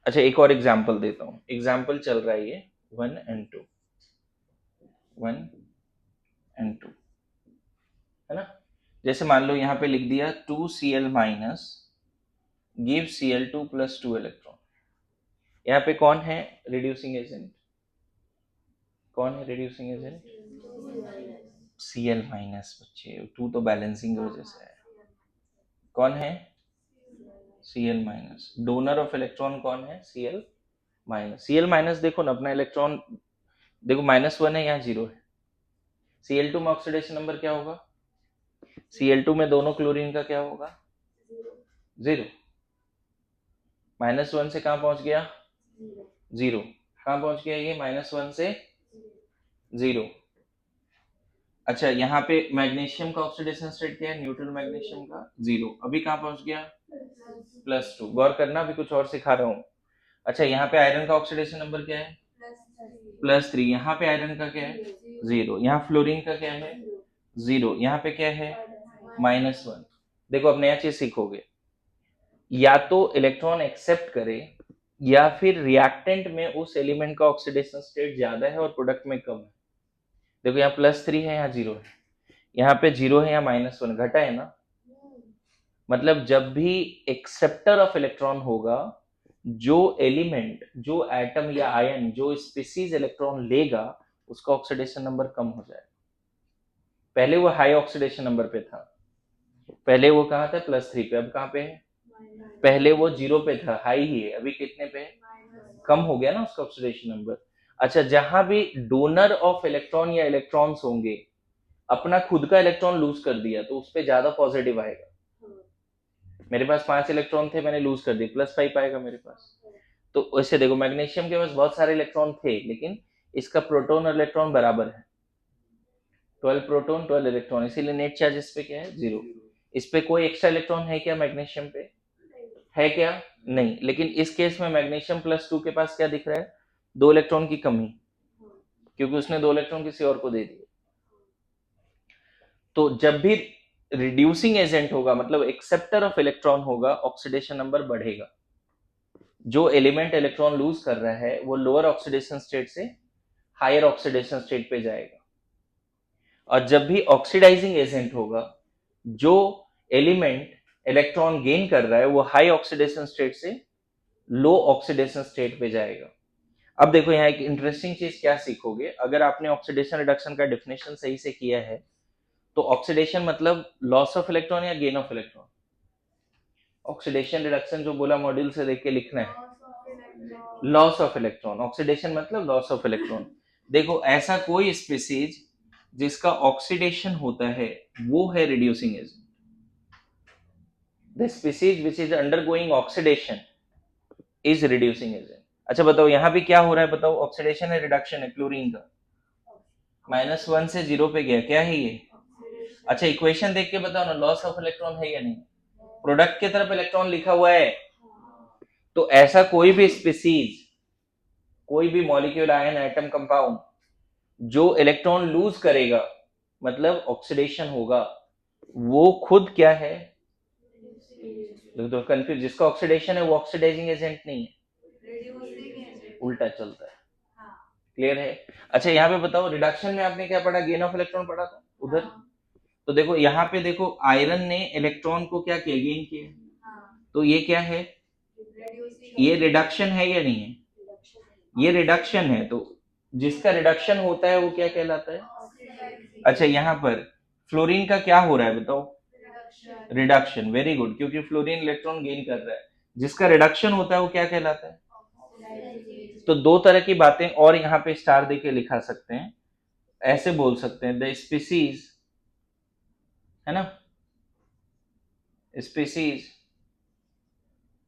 अच्छा, एक और एग्जांपल देता हूं, एग्जांपल चल रहा है ये 1 and 2, 1 and 2, है ना? जैसे मान लो यहां पे लिख दिया 2Cl- गिव Cl2 + 2 इलेक्ट्रॉन। यहाँ पे कौन है रिड्यूसिंग एजेंट? कौन है रिड्यूसिंग एजेंट? Cl माइनस बच्चे, 2 तो बैलेंसिंग की वजह से है। कौन है? Cl minus. Donor of electron कौन है? Cl minus. Cl माइनस देखो ना, अपना इलेक्ट्रॉन देखो -1 है, यहाँ 0 है। Cl2 में ऑक्सीडेशन नंबर क्या होगा? Cl2 में दोनों क्लोरीन का क्या होगा? 0। -1 से कहाँ पहुंच गया? 0। कहाँ पहुंच गया ये? -1 से 0। अच्छा, यहाँ पे मैग्नीशियम का ऑक्सीडेशन स्टेट क्या है? न्यूट्रल मैग्नीशियम का 0। अभी कहाँ पहुंच गया? +2। गौर करना, अभी कुछ और सिखा रहा हूँ। अच्छा, यहाँ पे आयरन का ऑक्सीडेशन नंबर क्या है? +3। यहाँ पे आयरन का क्या है? 0। यहाँ फ्लोरीन का क्या है? 0। यहाँ पे क्या है? -1। देखो, अब नया चीज सीखोगे, या तो इलेक्ट्रॉन एक्सेप्ट करे या फिर रिएक्टेंट में उस एलिमेंट का ऑक्सीडेशन स्टेट ज्यादा है और प्रोडक्ट में कम है। देखो, यहाँ +3 है, यहाँ 0 है, यहाँ पे 0 है, यहाँ -1, घटा है ना। मतलब जब भी एक्सेप्टर ऑफ इलेक्ट्रॉन होगा, जो एलिमेंट, जो एटम या आयन जो स्पीसीज इलेक्ट्रॉन लेगा, उसका ऑक्सीडेशन नंबर कम हो जाएगा। पहले वो हाई ऑक्सीडेशन नंबर पे था, पहले वो कहाँ था? +3 पे। अब कहाँ पे है? पहले वो 0 पे था, हाई ही है, अभी कितने पे है? कम हो गया ना उसका ऑक्सीडेशन नंबर। अच्छा, जहां भी डोनर ऑफ इलेक्ट्रॉन या इलेक्ट्रॉन्स होंगे, अपना खुद का इलेक्ट्रॉन लूज कर दिया तो उस पर ज्यादा पॉजिटिव आएगा। मेरे पास 5 इलेक्ट्रॉन थे, मैंने लूज कर दिए, +5 आएगा मेरे पास। तो वैसे देखो, मैग्नीशियम के पास बहुत सारे इलेक्ट्रॉन थे, लेकिन इसका प्रोटॉन और इलेक्ट्रॉन बराबर है, 12 प्रोटॉन 12 इलेक्ट्रॉन, इसीलिए नेट चार्ज इस पे क्या है? 0। इस पे कोई एक्स्ट्रा इलेक्ट्रॉन है क्या? मैग्नीशियम पे है क्या? नहीं। लेकिन इस केस में मैग्नीशियम +2 के पास क्या दिख रहा है? 2 इलेक्ट्रॉन की कमी, क्योंकि उसने 2 इलेक्ट्रॉन किसी और को दे दिए। तो जब भी रिड्यूसिंग एजेंट होगा, मतलब एक्सेप्टर ऑफ इलेक्ट्रॉन होगा, ऑक्सीडेशन नंबर बढ़ेगा। जो एलिमेंट इलेक्ट्रॉन लूज कर रहा है वो लोअर ऑक्सीडेशन स्टेट से हायर ऑक्सीडेशन स्टेट पे जाएगा। और जब भी ऑक्सीडाइजिंग एजेंट होगा, जो एलिमेंट इलेक्ट्रॉन गेन कर रहा है, वो हाई ऑक्सीडेशन स्टेट से लो ऑक्सीडेशन स्टेट पे जाएगा। अब देखो, यहाँ एक इंटरेस्टिंग चीज क्या सीखोगे, अगर आपने ऑक्सीडेशन रिडक्शन का डेफिनेशन सही से किया है, तो ऑक्सीडेशन मतलब लॉस ऑफ इलेक्ट्रॉन या gain of electron. Oxidation reduction जो बोला मॉड्यूल से देख के लिखना है, लॉस ऑफ इलेक्ट्रॉन। ऑक्सीडेशन मतलब लॉस ऑफ इलेक्ट्रॉन। देखो, ऐसा कोई स्पीसीज जिसका ऑक्सीडेशन होता है वो है reducing agent. The species which is undergoing oxidation is reducing agent. अच्छा बताओ, यहाँ भी क्या हो रहा है? बताओ, ऑक्सीडेशन है रिडक्शन है? क्लोरीन का -1 से 0 पे गया, क्या है ये? अच्छा, इक्वेशन देख के बताओ ना, लॉस ऑफ इलेक्ट्रॉन है या नहीं? प्रोडक्ट की तरफ इलेक्ट्रॉन लिखा हुआ है। तो ऐसा कोई भी स्पीसीज, कोई भी मॉलिक्यूल, आयन, एटम, कंपाउंड जो इलेक्ट्रॉन लूज करेगा, मतलब ऑक्सीडेशन होगा, वो खुद क्या है? तो कंफ्यूज, जिसका ऑक्सीडेशन है वो ऑक्सीडाइजिंग एजेंट नहीं है, उल्टा चलता है। क्लियर है? अच्छा, यहाँ पे बताओ, रिडक्शन में आपने क्या पढ़ा? गेन ऑफ इलेक्ट्रॉन पढ़ा था उधर। तो देखो, यहाँ पे देखो, आयरन ने इलेक्ट्रॉन को क्या किया? गेन किया। तो ये क्या है? ये रिडक्शन है या नहीं है? ये रिडक्शन है। तो जिसका रिडक्शन होता है वो क्या कहलाता है? अच्छा, यहाँ पर फ्लोरीन का क्या हो रहा है बताओ? रिडक्शन। वेरी गुड, क्योंकि फ्लोरीन इलेक्ट्रॉन गेन कर रहा है। जिसका रिडक्शन होता है वो क्या कहलाता है? तो दो तरह की बातें और यहाँ पे स्टार देके लिखा सकते हैं। ऐसे बोल सकते हैं, द स्पीसीज, है ना, species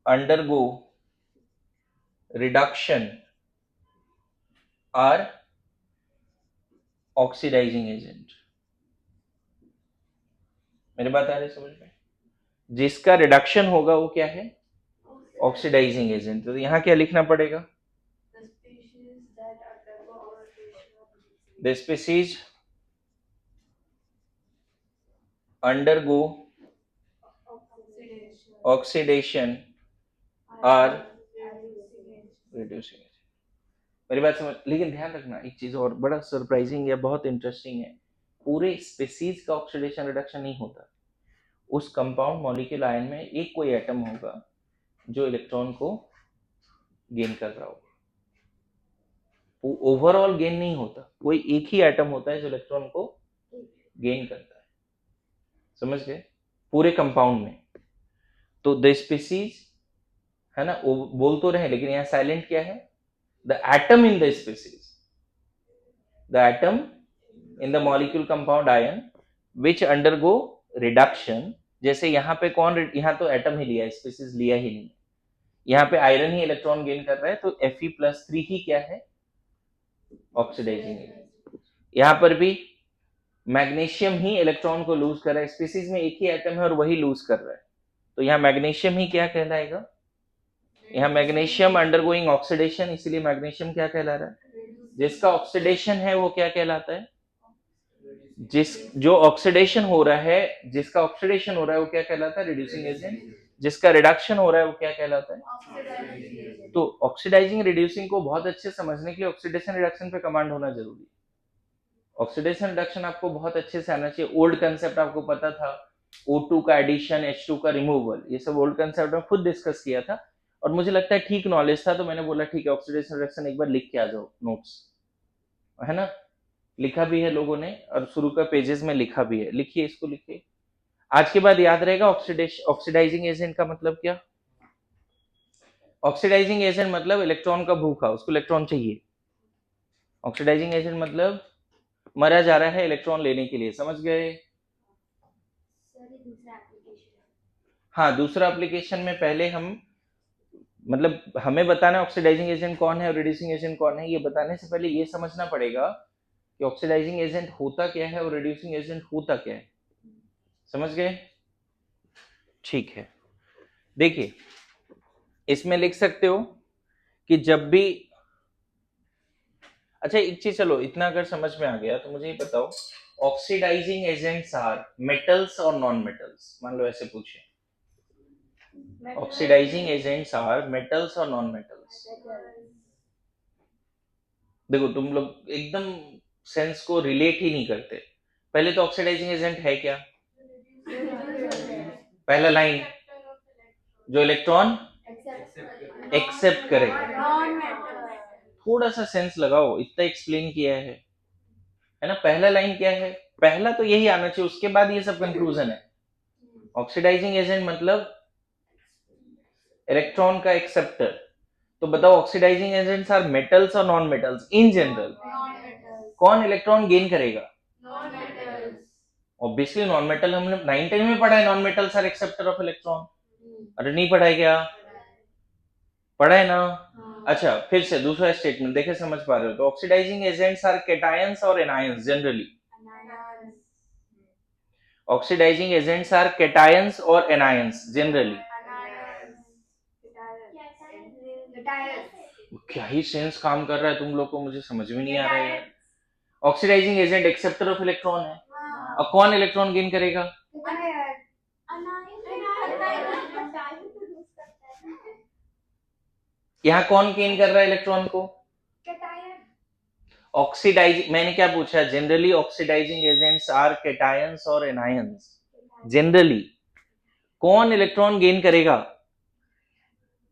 undergo reduction are oxidising agent. मेरी बात आ रही समझ में? जिसका रिडक्शन होगा वो क्या है? Oxidising agent. तो यहाँ क्या लिखना पड़ेगा? The species undergo oxidation are reducing। मेरी बात समझ? लेकिन ध्यान रखना एक चीज और, बड़ा सरप्राइजिंग है, बहुत इंटरेस्टिंग है। पूरे स्पीसीज का ऑक्सीडेशन रिडक्शन नहीं होता। उस कंपाउंड मॉलिक्यूल आयन में एक कोई एटम होगा जो इलेक्ट्रॉन को गेन कर रहा होगा। वो ओवरऑल गेन नहीं होता, कोई एक ही एटम होता है जो इलेक्ट्रॉन को गेन करता है, समझ गए, पूरे कंपाउंड में। तो द स्पीसीज है ना, वो बोल तो रहे लेकिन यहाँ साइलेंट क्या है, the atom in the species, the atom in the molecule compound ion which undergo reduction. जैसे यहाँ पे कौन, यहाँ तो एटम ही लिया है, स्पीसीज लिया ही नहीं, यहाँ पे आयरन ही इलेक्ट्रॉन गेन कर रहा है, तो Fe+3 ही क्या है, ऑक्सीडाइजिंग एजेंट। यहाँ पर भी मैग्नीशियम ही इलेक्ट्रॉन को लूज कर रहा है, स्पीसीज में एक ही एटम है और वही लूज कर रहा है, तो यहाँ मैग्नीशियम ही क्या कहलाएगा, यहाँ मैग्नीशियम अंडरगोइंग ऑक्सीडेशन, इसीलिए मैग्नीशियम क्या कहला रहा है, जिसका ऑक्सीडेशन है वो क्या कहलाता है, जो ऑक्सीडेशन हो रहा है, जिसका ऑक्सीडेशन हो रहा है वो क्या कहलाता है, रिड्यूसिंग एजेंट, जिसका रिडक्शन हो रहा है वो क्या कहलाता है। तो ऑक्सीडाइजिंग रिड्यूसिंग को बहुत अच्छे समझने के लिए ऑक्सीडेशन रिडक्शन पे कमांड होना जरूरी है। ऑक्सीडेशन रिडक्शन आपको बहुत अच्छे से आना चाहिए। ओल्ड कंसेप्ट आपको पता था, O2 का एडिशन, H2 का रिमूवल, ये सब ओल्ड कंसेप्ट में खुद डिस्कस किया था और मुझे लगता है ठीक नॉलेज था, तो मैंने बोला ठीक है ऑक्सीडेशन रिडक्शन एक बार लिख के आ जाओ नोट्स, है ना, लिखा भी है लोगों ने और शुरू का पेजेस में लिखा भी है, लिखिए इसको, लिखिए। आज के बाद याद रहेगा ऑक्सीडाइजिंग एजेंट का मतलब क्या। ऑक्सीडाइजिंग एजेंट मतलब इलेक्ट्रॉन का भूखा, उसको इलेक्ट्रॉन चाहिए। ऑक्सीडाइजिंग एजेंट मतलब मरा जा रहा है इलेक्ट्रॉन लेने के लिए, समझ गए। हाँ, दूसरा एप्लीकेशन में पहले हम, मतलब हमें बताना ऑक्सीडाइजिंग एजेंट कौन है और रिड्यूसिंग एजेंट कौन है, ये बताने से पहले ये समझना पड़ेगा कि ऑक्सीडाइजिंग एजेंट होता क्या है और रिड्यूसिंग एजेंट होता क्या है, समझ गए। ठीक है, देखिए इसमें लिख सकते हो कि जब भी, अच्छा एक चीज, चलो इतना अगर समझ में आ गया तो मुझे ये बताओ, ऑक्सीडाइजिंग एजेंट्स आर मेटल्स और नॉन मेटल्स, मान लो ऐसे पूछे, ऑक्सीडाइजिंग एजेंट्स आर मेटल्स और नॉन मेटल्स। देखो तुम लोग एकदम सेंस को रिलेट ही नहीं करते। पहले तो ऑक्सीडाइजिंग एजेंट है क्या, पहला लाइन, जो इलेक्ट्रॉन एक्सेप्ट करेगा। थोड़ा सा सेंस लगाओ, इतना एक्सप्लेन किया है ना। पहला लाइन क्या है, पहला तो यही आना चाहिए, उसके बाद ये सब कंक्लूजन है। ऑक्सीडाइजिंग एजेंट मतलब इलेक्ट्रॉन का एक्सेप्टर। तो बताओ ऑक्सीडाइजिंग एजेंट्स आर मेटल्स और नॉन मेटल्स इन जनरल। कौन इलेक्ट्रॉन गेन करेगा, ऑब्वियसली नॉन मेटल। हमने 9-10 में पढ़ा है non metals are acceptor of electron. अरे नहीं पढ़ा है क्या, पढ़ा है ना। अच्छा फिर से दूसरा स्टेटमेंट देखे, समझ पा रहे हो। तो ऑक्सीडाइजिंग एजेंट्स आर कैटायंस और anions generally. Oxidizing agents are cations और एनायंस जनरली। क्या ही सेंस काम कर रहा है तुम लोग को, मुझे समझ में नहीं आ रहा है यार। Oxidizing agent acceptor of electron है, और कौन इलेक्ट्रॉन गेन करेगा, यहाँ कौन गेन कर रहा है इलेक्ट्रॉन को, ऑक्सीडाइजिंग। मैंने क्या पूछा, generally oxidizing agents are cations और एनायंस। जनरली कौन इलेक्ट्रॉन गेन करेगा,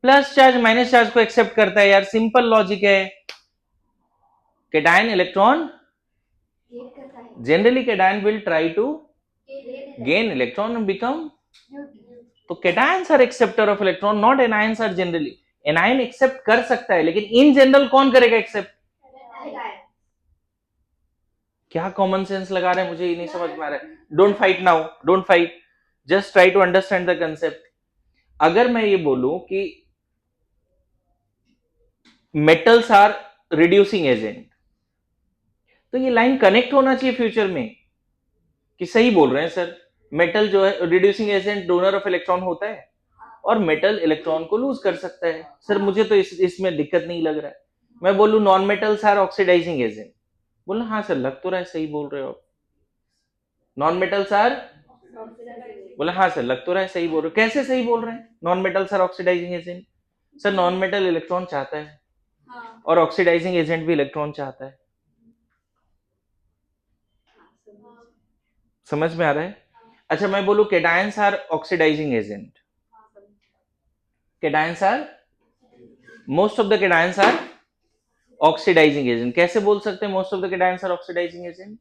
प्लस चार्ज माइनस चार्ज को एक्सेप्ट करता है यार, सिंपल लॉजिक है। Cation electron, generally cation will try to gain electron and become, तो cations are acceptor of electron, not anions are generally. Anion accept कर सकता है लेकिन इन जनरल कौन करेगा एक्सेप्ट। क्या कॉमन सेंस लगा रहे हैं, मुझे ये नहीं समझ में आ रहा है। Don't fight now, don't fight, just try to understand the concept. अगर मैं ये बोलूं कि मेटल्स आर रिड्यूसिंग एजेंट, तो ये लाइन कनेक्ट होना चाहिए फ्यूचर में कि सही बोल रहे हैं सर, मेटल जो है reducing agent donor of electron होता है और मेटल इलेक्ट्रॉन को लूज कर सकता है। सर मुझे तो इसमें दिक्कत नहीं लग रहा है। मैं बोलूं non metals are oxidising agent, बोलना हाँ सर लग तो रहा है सही बोल रहे हो आप। नॉन मेटल्स आर, बोला हाँ सर लग तो रहा है सही बोल रहे हो। कैसे सही बोल रहे हैं, non metals are oxidising agent. Sir non metal electron चाहता है और ऑक्सीडाइजिंग एजेंट भी इलेक्ट्रॉन चाहता है। समझ में आ रहा है। अच्छा मैं बोलूं cations are oxidising agent, cations are, most of the cations are oxidising agent. कैसे बोल सकते हैं most of the cations are oxidising agent,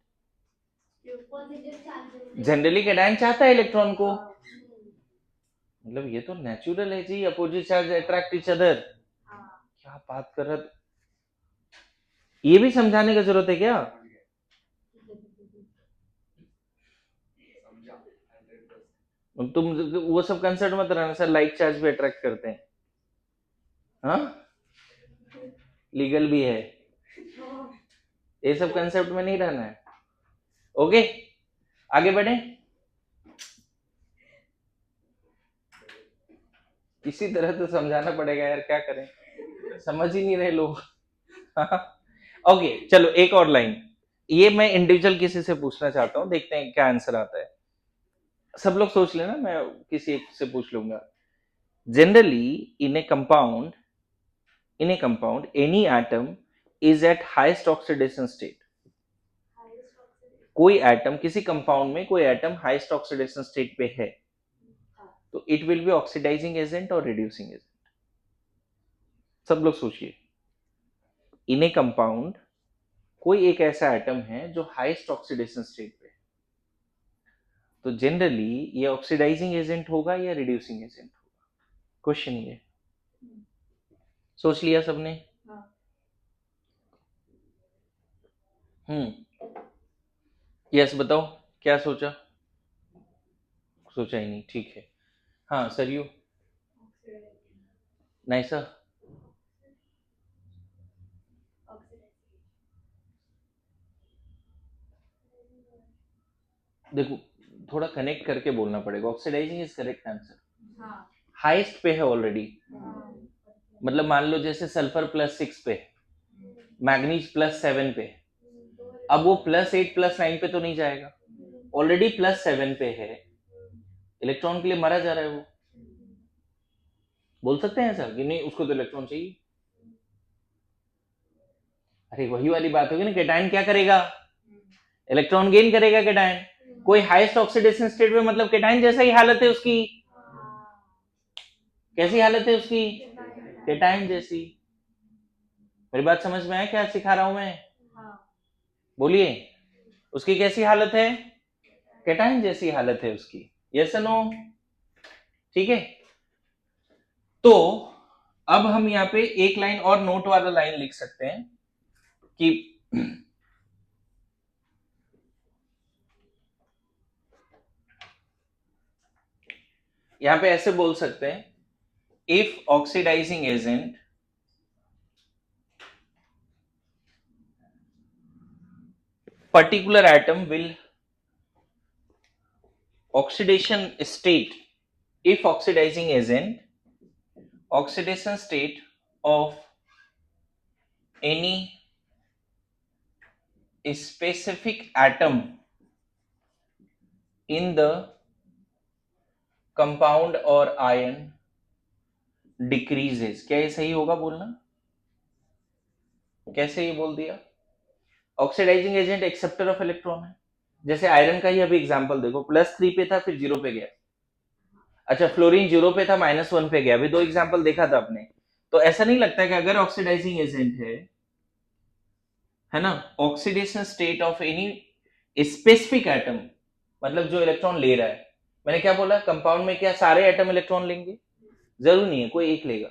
positive charge generally cation चाहता है इलेक्ट्रॉन को, मतलब ये तो नेचुरल है जी, opposite charge attract each other. क्या बात कर रहा, ये भी समझाने की जरूरत है क्या? तुम वो सब कंसेप्ट मत रहना सर, लाइक चार्ज भी अट्रैक्ट करते हैं, हाँ लीगल भी है, ये सब कंसेप्ट में नहीं रहना है। ओके आगे बढ़े, इसी तरह तो समझाना पड़ेगा यार, क्या करें, समझ ही नहीं रहे लोग। ओके चलो एक और लाइन, ये मैं इंडिविजुअल किसी से पूछना चाहता हूँ, देखते हैं क्या आंसर आता है। सब लोग सोच लेना, मैं किसी एक से पूछ लूंगा। Generally in a compound, any atom is at highest oxidation state. कोई एटम, किसी कंपाउंड में कोई एटम हाईएस्ट ऑक्सीडेशन स्टेट पे है, तो it will be oxidizing agent और रिड्यूसिंग एजेंट। सब लोग सोचिए, इन ए कंपाउंड कोई एक ऐसा एटम है जो हाईएस्ट ऑक्सीडेशन स्टेट पे है, तो जनरली ये ऑक्सीडाइजिंग एजेंट होगा या रिड्यूसिंग एजेंट होगा, क्वेश्चन ये। सोच लिया सबने? यस बताओ, क्या सोचा? सोचा ही नहीं, ठीक है। हाँ सरयू, नहीं सर, देखो थोड़ा कनेक्ट करके बोलना पड़ेगा, oxidizing is correct answer, highest पे है ऑलरेडी, मतलब मान लो जैसे सल्फर +6 पे, मैग्नीज +7 पे, अब वो +8 +9 पे तो नहीं जाएगा, ऑलरेडी +7 पे है, इलेक्ट्रॉन के लिए मारा जा रहा है वो। बोल सकते हैं सर कि नहीं उसको तो इलेक्ट्रॉन चाहिए, अरे वही वाली बात होगी ना, कैटायन क्या करेगा, इलेक्ट्रॉन गेन करेगा कैटायन। कोई हाईएस्ट ऑक्सीडेशन स्टेट में, मतलब कैटायन जैसा ही हालत है उसकी, कैसी हालत है उसकी, कैटायन जैसी। मेरी बात समझ में आया क्या सिखा रहा हूं मैं? बोलिए, उसकी कैसी हालत है, कैटायन जैसी हालत है उसकी, यस नो? ठीक है, तो अब हम यहाँ पे एक लाइन और नोट वाला लाइन लिख सकते हैं कि यहां पे ऐसे बोल सकते हैं, if oxidizing agent particular atom will oxidation state, if oxidizing agent oxidation state of any specific atom in the compound or ion decreases, क्या ये सही होगा बोलना? कैसे ये बोल दिया? Oxidizing agent acceptor of electron है, जैसे आयरन का ही अभी एग्जांपल देखो, +3 पे था फिर 0 पे गया, अच्छा फ्लोरीन 0 पे था -1 पे गया, अभी 2 एग्जांपल देखा था आपने। तो ऐसा नहीं लगता कि अगर ऑक्सीडाइजिंग एजेंट है ना, oxidation state of any specific atom, मतलब जो इलेक्ट्रॉन ले रहा है, मैंने क्या बोला, कंपाउंड में क्या सारे एटम इलेक्ट्रॉन लेंगे? जरूर नहीं है, कोई एक लेगा,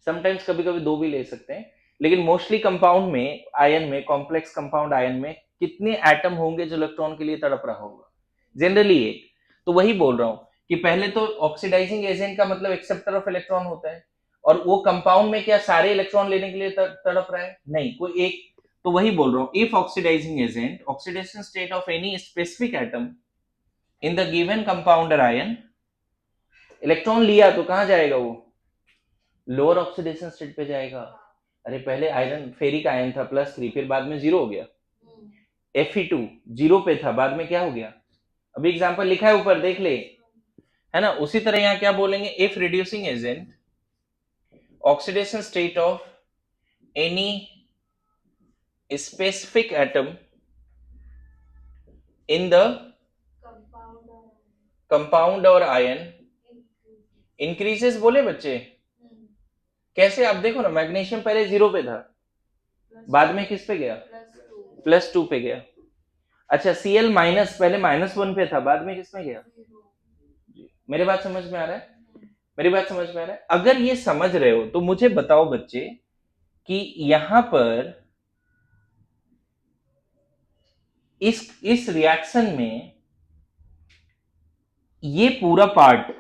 समटाइम्स कभी कभी 2 भी ले सकते हैं, लेकिन मोस्टली कंपाउंड में, आयन में, कॉम्प्लेक्स कंपाउंड आयन में कितने एटम होंगे जो इलेक्ट्रॉन के लिए तड़प रहा होगा? जनरली एक। तो वही बोल रहा हूं कि पहले तो ऑक्सीडाइजिंग एजेंट का मतलब एक्सेप्टर ऑफ इलेक्ट्रॉन होता है, और वो कंपाउंड में क्या सारे इलेक्ट्रॉन लेने के लिए तड़प रहा है? नहीं, कोई एक। तो वही बोल रहा हूं, if oxidizing agent oxidation state of any specific atom in the given compound और आयन, इलेक्ट्रॉन लिया तो कहां जाएगा वो? लोअर ऑक्सीडेशन स्टेट पे जाएगा। अरे पहले आयरन फेरिक आयन था +3, फिर बाद में 0 हो गया, Fe2 0 पे था, बाद में क्या हो गया? अभी एग्जांपल लिखा है ऊपर, देख ले, है ना? उसी तरह यहां क्या बोलेंगे, if reducing agent oxidation state of any specific atom in the compound और आयन इंक्रीजेस, बोले बच्चे कैसे? आप देखो ना, मैग्नीशियम पहले 0 पे था, बाद में किस पे गया? +2 पे गया। अच्छा Cl माइनस पहले -1 पे था, बाद में किसमें गया? मेरी बात समझ में आ रहा है? मेरी बात समझ में आ रहा है? अगर ये समझ रहे हो तो मुझे बताओ बच्चे कि यहां पर इस रिएक्शन में ये पूरा पार्ट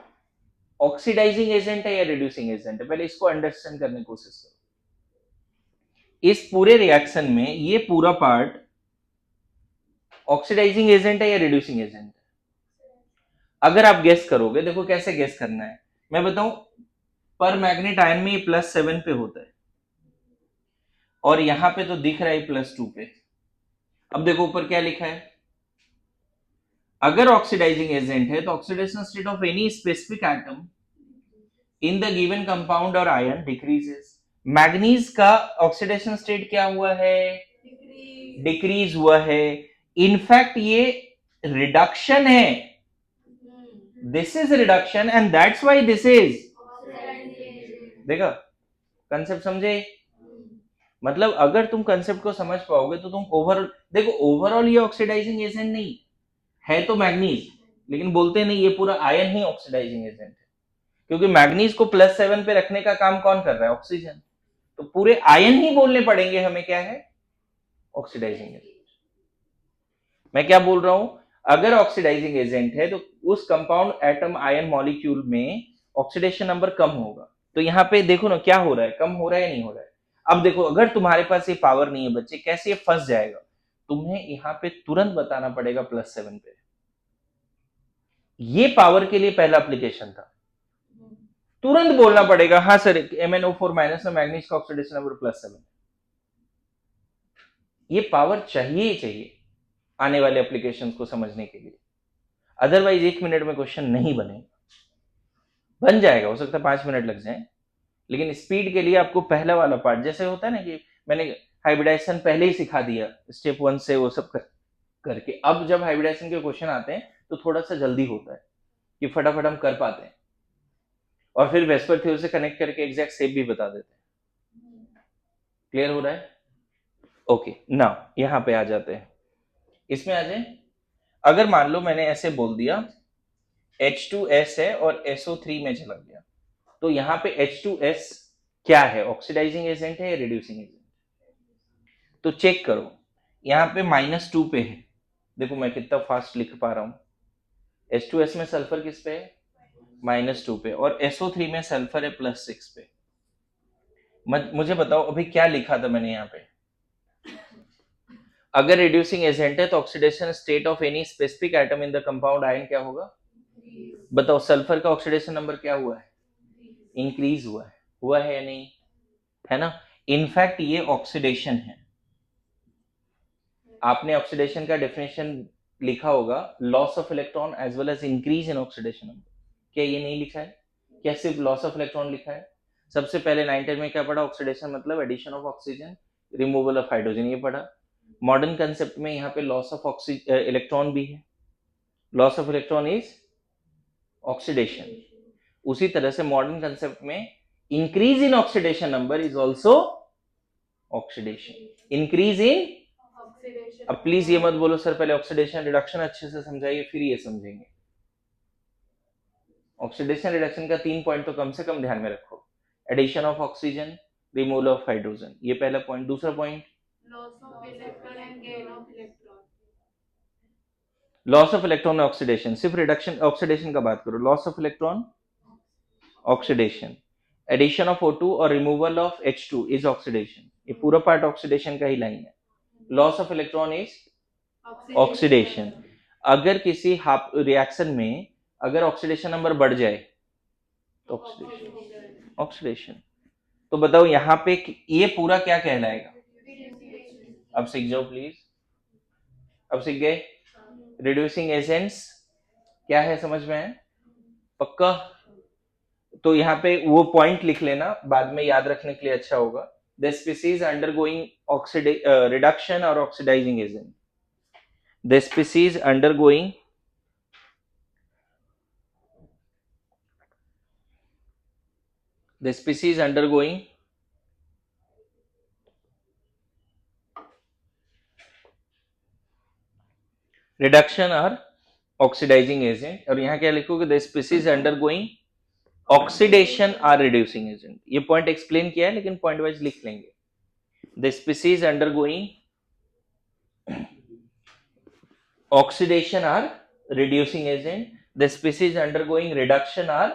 ऑक्सीडाइजिंग एजेंट है या रिड्यूसिंग एजेंट है? पहले इसको अंडरस्टैंड करने की कोशिश करो। इस पूरे रिएक्शन में ये पूरा पार्ट ऑक्सीडाइजिंग एजेंट है या रिड्यूसिंग एजेंट है? अगर आप गेस करोगे, देखो कैसे गेस करना है, मैं बताऊं। पर मैग्नेट आयन में ये +7 पे होता है और यहां पे तो दिख रहा है +2 पे। अब देखो ऊपर क्या लिखा है, अगर ऑक्सीडाइजिंग एजेंट है तो oxidation state of any specific atom in the given compound और आयन डिक्रीजेस। मैग्नीज का ऑक्सीडेशन स्टेट क्या हुआ है? डिक्रीज हुआ है। इनफैक्ट ये रिडक्शन है, this is reduction and that's why this is. देखा कंसेप्ट समझे? मतलब अगर तुम कंसेप्ट को समझ पाओगे तो तुम ओवरऑल देखो, ओवरऑल ये ऑक्सीडाइजिंग एजेंट नहीं है, तो मैग्नीज, लेकिन बोलते नहीं ये पूरा आयन ही ऑक्सीडाइजिंग एजेंट है, क्योंकि मैग्नीज को +7 पे रखने का काम कौन कर रहा है? ऑक्सीजन। तो पूरे आयन ही बोलने पड़ेंगे हमें, क्या है? Oxidising agent. मैं क्या बोल रहा हूं, अगर ऑक्सीडाइजिंग एजेंट है तो उस कंपाउंड एटम आयन मॉलिक्यूल में ऑक्सीडेशन नंबर कम होगा। तो यहाँ पे देखो ना क्या हो रहा है, कम हो रहा है या नहीं हो रहा है? अब देखो अगर तुम्हारे पास ये पावर नहीं है बच्चे, कैसे ये फंस जाएगा? तुम्हें यहाँ पे तुरंत बताना पड़ेगा +7 पे। ये पावर के लिए पहला एप्लीकेशन था, तुरंत बोलना पड़ेगा हाँ सर MnO4- में मैग्नीज का ऑक्सीडेशन नंबर +7। ये पावर चाहिए ही चाहिए आने वाले एप्लीकेशंस को समझने के लिए, अदरवाइज 1 मिनट में क्वेश्चन नहीं बनेगा। बन जाएगा, हो सकता है 5 मिनट लग जाए, लेकिन स्पीड के लिए आपको पहला वाला पार्ट, जैसे होता है ना कि मैंने हाइब्रिडाइजेशन पहले ही सिखा दिया स्टेप 1 से वो सब करके, अब जब हाइब्रिडाइजेशन के क्वेश्चन आते हैं तो थोड़ा सा जल्दी होता है कि फटाफट हम कर पाते हैं, और फिर वेस्पर थ्योरी से कनेक्ट करके एग्जैक्ट शेप भी बता देते हैं। क्लियर हो रहा है? ओके नाउ यहां पे आ जाते हैं, इसमें आ जाए। अगर मान लो मैंने ऐसे बोल दिया H2S है और SO3 में चला गया, तो यहाँ पे H2S क्या है? ऑक्सीडाइजिंग एजेंट है या रिड्यूसिंग एजेंट? तो चेक करो, यहाँ पे -2 पे है, देखो मैं कितना फास्ट लिख पा रहा हूं। H2S में सल्फर किस पे है? -2 पे, और SO3 में सल्फर है +6 पे। मुझे बताओ अभी क्या लिखा था मैंने यहाँ पे, अगर रिड्यूसिंग एजेंट है तो oxidation state of any specific atom in the compound ion क्या होगा? बताओ सल्फर का ऑक्सीडेशन नंबर क्या हुआ है? इंक्रीज हुआ है या नहीं? है ना? इनफैक्ट ये ऑक्सीडेशन है। आपने ऑक्सीडेशन का डेफिनेशन लिखा होगा, loss of electron as well as increase in oxidation number. क्या ये नहीं लिखा है? क्या सिर्फ लॉस ऑफ इलेक्ट्रॉन लिखा है? सबसे पहले 9th में क्या पढ़ा? ऑक्सीडेशन मतलब addition of oxygen, removal of hydrogen, ये पढ़ा। मॉडर्न कंसेप्ट में यहाँ पे लॉस ऑफ इलेक्ट्रॉन भी है, loss of electron is oxidation. उसी तरह से मॉडर्न कंसेप्ट में increase in oxidation number is also oxidation. Increase in, अब प्लीज ये मत बोलो सर पहले ऑक्सीडेशन रिडक्शन अच्छे से समझाइए फिर ये समझेंगे। ऑक्सीडेशन रिडक्शन का 3 पॉइंट तो कम से कम ध्यान में रखो, addition of oxygen, removal of hydrogen, ये पहला पॉइंट। दूसरा point loss of electron and gain of electron. Loss of electron oxidation, सिर्फ रिडक्शन ऑक्सीडेशन का बात करो, loss of electron oxidation, addition of O2 और removal of H2 is oxidation, ये पूरा पार्ट ऑक्सीडेशन का ही लाइन है। Loss of electron is oxidation. अगर किसी रिएक्शन में अगर ऑक्सीडेशन नंबर बढ़ जाए तो ऑक्सीडेशन। तो बताओ यहाँ पे ये पूरा क्या कहलाएगा? अब सीख जाओ प्लीज, अब सीख गए? रिड्यूसिंग एजेंट्स क्या है, समझ में है? पक्का? तो यहाँ पे वो पॉइंट लिख लेना, बाद में याद रखने के लिए अच्छा होगा। द स्पीसीज अंडरगोइंग रिडक्शन और oxidizing agent, the species undergoing the species undergoing reduction और ऑक्सीडाइजिंग एजेंट, और यहाँ क्या लिखोगे, the species undergoing oxidation are reducing agent. ये पॉइंट एक्सप्लेन किया है लेकिन पॉइंट वाइज लिख लेंगे। The species undergoing oxidation are reducing agent, the species undergoing reduction are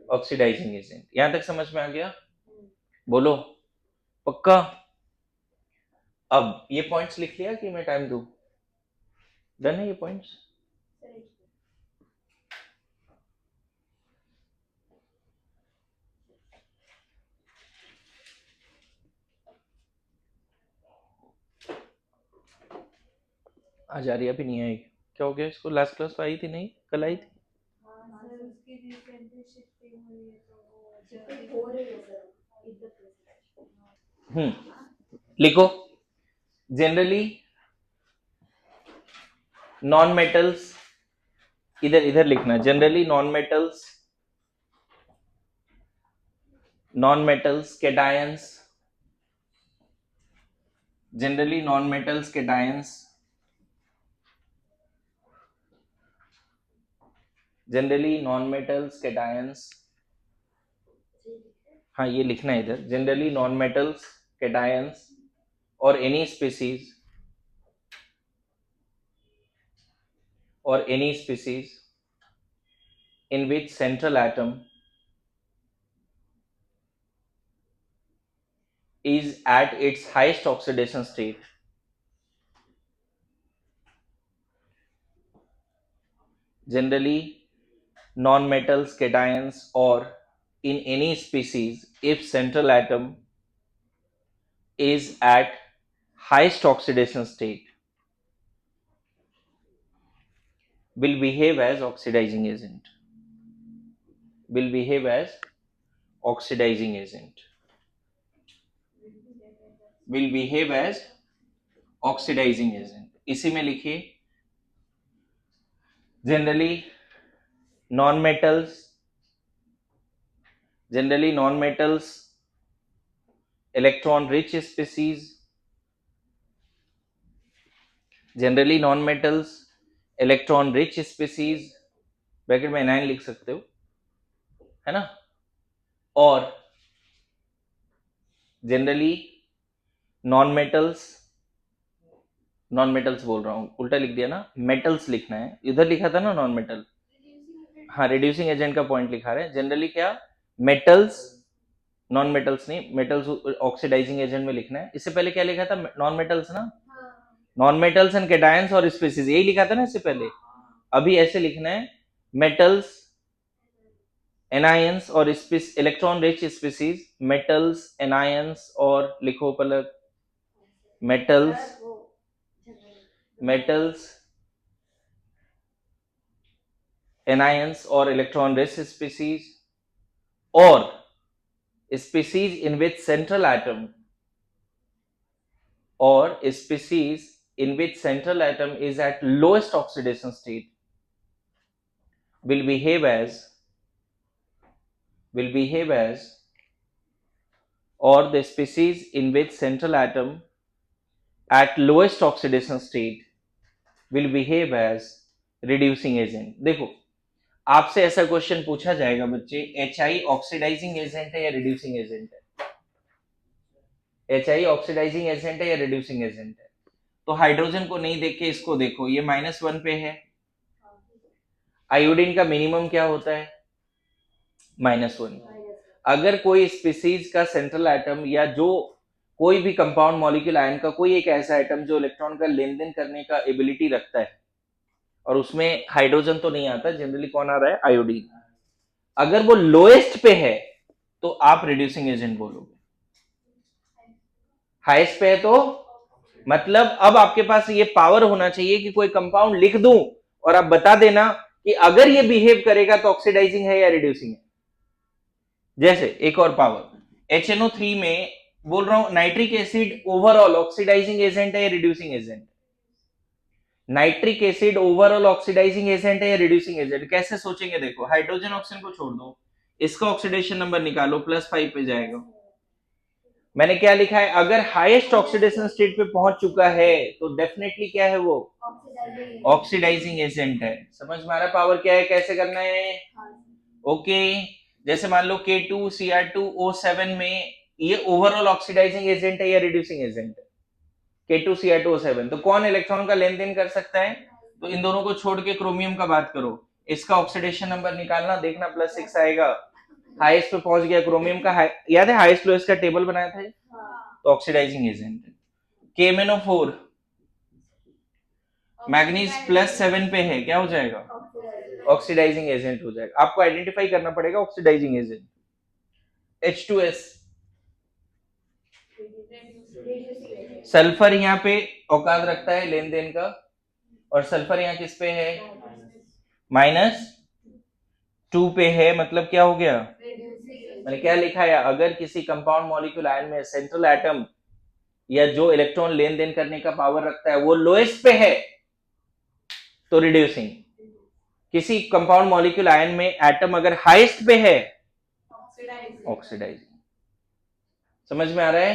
oxidizing agent। यहां तक समझ में आ गया? बोलो पक्का? अब ये पॉइंट्स लिख लिया कि मैं टाइम दूं? डन है ये पॉइंट्स? आज आ रही अभी नहीं आई, क्या हो गया इसको? लास्ट क्लास तो आई थी नहीं, कल आई थी। उसकी रिसेंटली शिफ्टिंग हुई है तो वो हो रही है सर इधर। लिखो, जनरली नॉन मेटल्स, इधर इधर लिखना, generally non metals cations, generally non-metals cations, generally non-metals cations, हाँ ये लिखना है इधर, generally non-metals cations or any species in which central atom is at its highest oxidation state, generally non-metals cations or in any species if central atom is at highest oxidation state will behave as oxidizing agent, will behave as oxidizing agent, will behave as oxidizing agent। इसी में लिखिए, generally non-metals electron rich species, generally non-metals electron rich species, bracket में A9 लिख सकते हो, है ना, और जनरली नॉन मेटल्स बोल रहा हूं, उल्टा लिख दिया ना, मेटल्स लिखना है, इधर लिखा था ना नॉन मेटल, हाँ रिड्यूसिंग एजेंट का पॉइंट लिखा रहे हैं, जनरली क्या मेटल्स, नॉन मेटल्स नहीं, मेटल्स ऑक्सीडाइजिंग एजेंट में लिखना है। इससे पहले क्या लिखा था? नॉन मेटल्स ना, नॉन मेटल्स एंड कैटायंस और स्पीसीज, यही लिखा था ना इससे पहले। अभी ऐसे लिखना है, मेटल्स एनायंस और electron rich species, metals anions और लिखो पलक, मेटल्स एनायंस और इलेक्ट्रॉन रिच स्पीसीज, और species in which central atom is at lowest oxidation state will behave as, or the species in which central atom at lowest oxidation state will behave as reducing agent। देखो आपसे ऐसा question पूछा जाएगा बच्चे, HI oxidising agent है या reducing agent है? HI oxidising agent है या रिड्यूसिंग एजेंट है? तो हाइड्रोजन को नहीं देख के इसको देखो, ये -1 पे है, आयोडीन का मिनिमम क्या होता है? -1। अगर कोई स्पीसीज का सेंट्रल एटम या जो कोई भी कंपाउंड मॉलिक्यूल आयन का कोई एक ऐसा एटम जो इलेक्ट्रॉन का लेन देन करने का एबिलिटी रखता है, और उसमें हाइड्रोजन तो नहीं आता, जनरली कौन आ रहा है? आयोडीन। अगर वो लोएस्ट पे है तो आप रिड्यूसिंग एजेंट बोलोगे, हाईएस्ट पे है तो मतलब अब आपके पास ये पावर होना चाहिए कि कोई कंपाउंड लिख दूं और आप बता देना कि अगर ये बिहेव करेगा तो ऑक्सीडाइजिंग है या रिड्यूसिंग है। जैसे एक और पावर, HNO3 में बोल रहा हूं nitric acid overall oxidizing agent है या reducing agent? Nitric acid overall oxidizing agent है या रिड्यूसिंग एजेंट? कैसे सोचेंगे देखो, हाइड्रोजन ऑक्सीजन को छोड़ दो, इसका ऑक्सीडेशन नंबर निकालो, +5 पे जाएगा, मैंने क्या लिखा है, अगर हाईएस्ट ऑक्सीडेशन स्टेट पे पहुंच चुका है तो डेफिनेटली क्या है वो ऑक्सीडाइजिंग ऑक्सीडाइजिंग एजेंट है। समझ में आ रहा पावर क्या है, कैसे करना है? ओके, जैसे मान लो K2Cr2O7 में ये ओवरऑल ऑक्सीडाइजिंग एजेंट है या रिड्यूसिंग एजेंट है? K2Cr2O7, तो कौन इलेक्ट्रॉन का लेन देन कर सकता है? तो इन दोनों को छोड़ के क्रोमियम का बात करो, इसका ऑक्सीडेशन नंबर निकालना, देखना +6 आएगा। हाईएस्ट पे पहुंच गया क्रोमियम का, याद है हाईएस्ट लोएस्ट का टेबल बनाया था, तो ऑक्सीडाइजिंग एजेंट है। KMnO4 मैग्नीज +7 पे है, क्या हो जाएगा? ऑक्सीडाइजिंग एजेंट हो जाएगा। आपको आइडेंटिफाई करना पड़ेगा ऑक्सीडाइजिंग एजेंट। H2S सल्फर यहाँ पे औकात रखता है लेन देन का, और सल्फर यहाँ किस पे है? -2 पे है, मतलब क्या हो गया? मैंने क्या लिखा है, अगर किसी कंपाउंड मॉलिक्यूल आयन में सेंट्रल एटम या जो इलेक्ट्रॉन लेन देन करने का पावर रखता है वो लोएस्ट पे है तो रिड्यूसिंग, किसी कंपाउंड मॉलिक्यूल आयन में एटम अगर हाईएस्ट पे है ऑक्सीडाइजिंग। समझ में आ रहा है?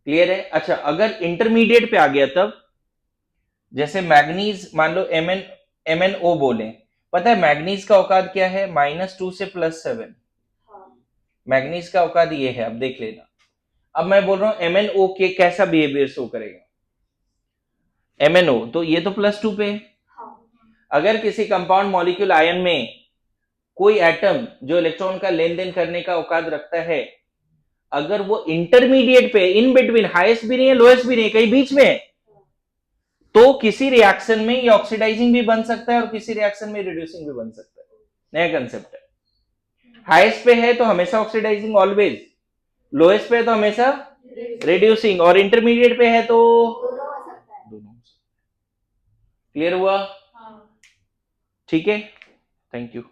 क्लियर है? अच्छा, अगर इंटरमीडिएट पे आ गया तब, जैसे मैग्नीज मान लो MnO बोले, पता है मैग्नीज का औकात क्या है? -2 से +7। मैग्नीज का औकात ये है, अब देख लेना। अब मैं बोल रहा हूं MnO के कैसा बिहेवियर शो करेगा? MnO तो ये तो +2 पे है। अगर किसी कंपाउंड मॉलिक्यूल आयन में कोई एटम जो इलेक्ट्रॉन का लेन देन करने का औकात रखता है, अगर वो इंटरमीडिएट पे, इन बिटवीन, हाईएस्ट भी नहीं है लोएस्ट भी नहीं है, कहीं बीच में है, तो किसी रिएक्शन में ये ऑक्सीडाइजिंग भी बन सकता है और किसी रिएक्शन में रिड्यूसिंग भी बन सकता है। नया कंसेप्ट है। हाईएस्ट पे है तो हमेशा ऑक्सीडाइजिंग ऑलवेज, लोएस्ट पे है तो हमेशा रिड्यूसिंग, और इंटरमीडिएट पे है तो दोनों। क्लियर हुआ? ठीक है, थैंक यू।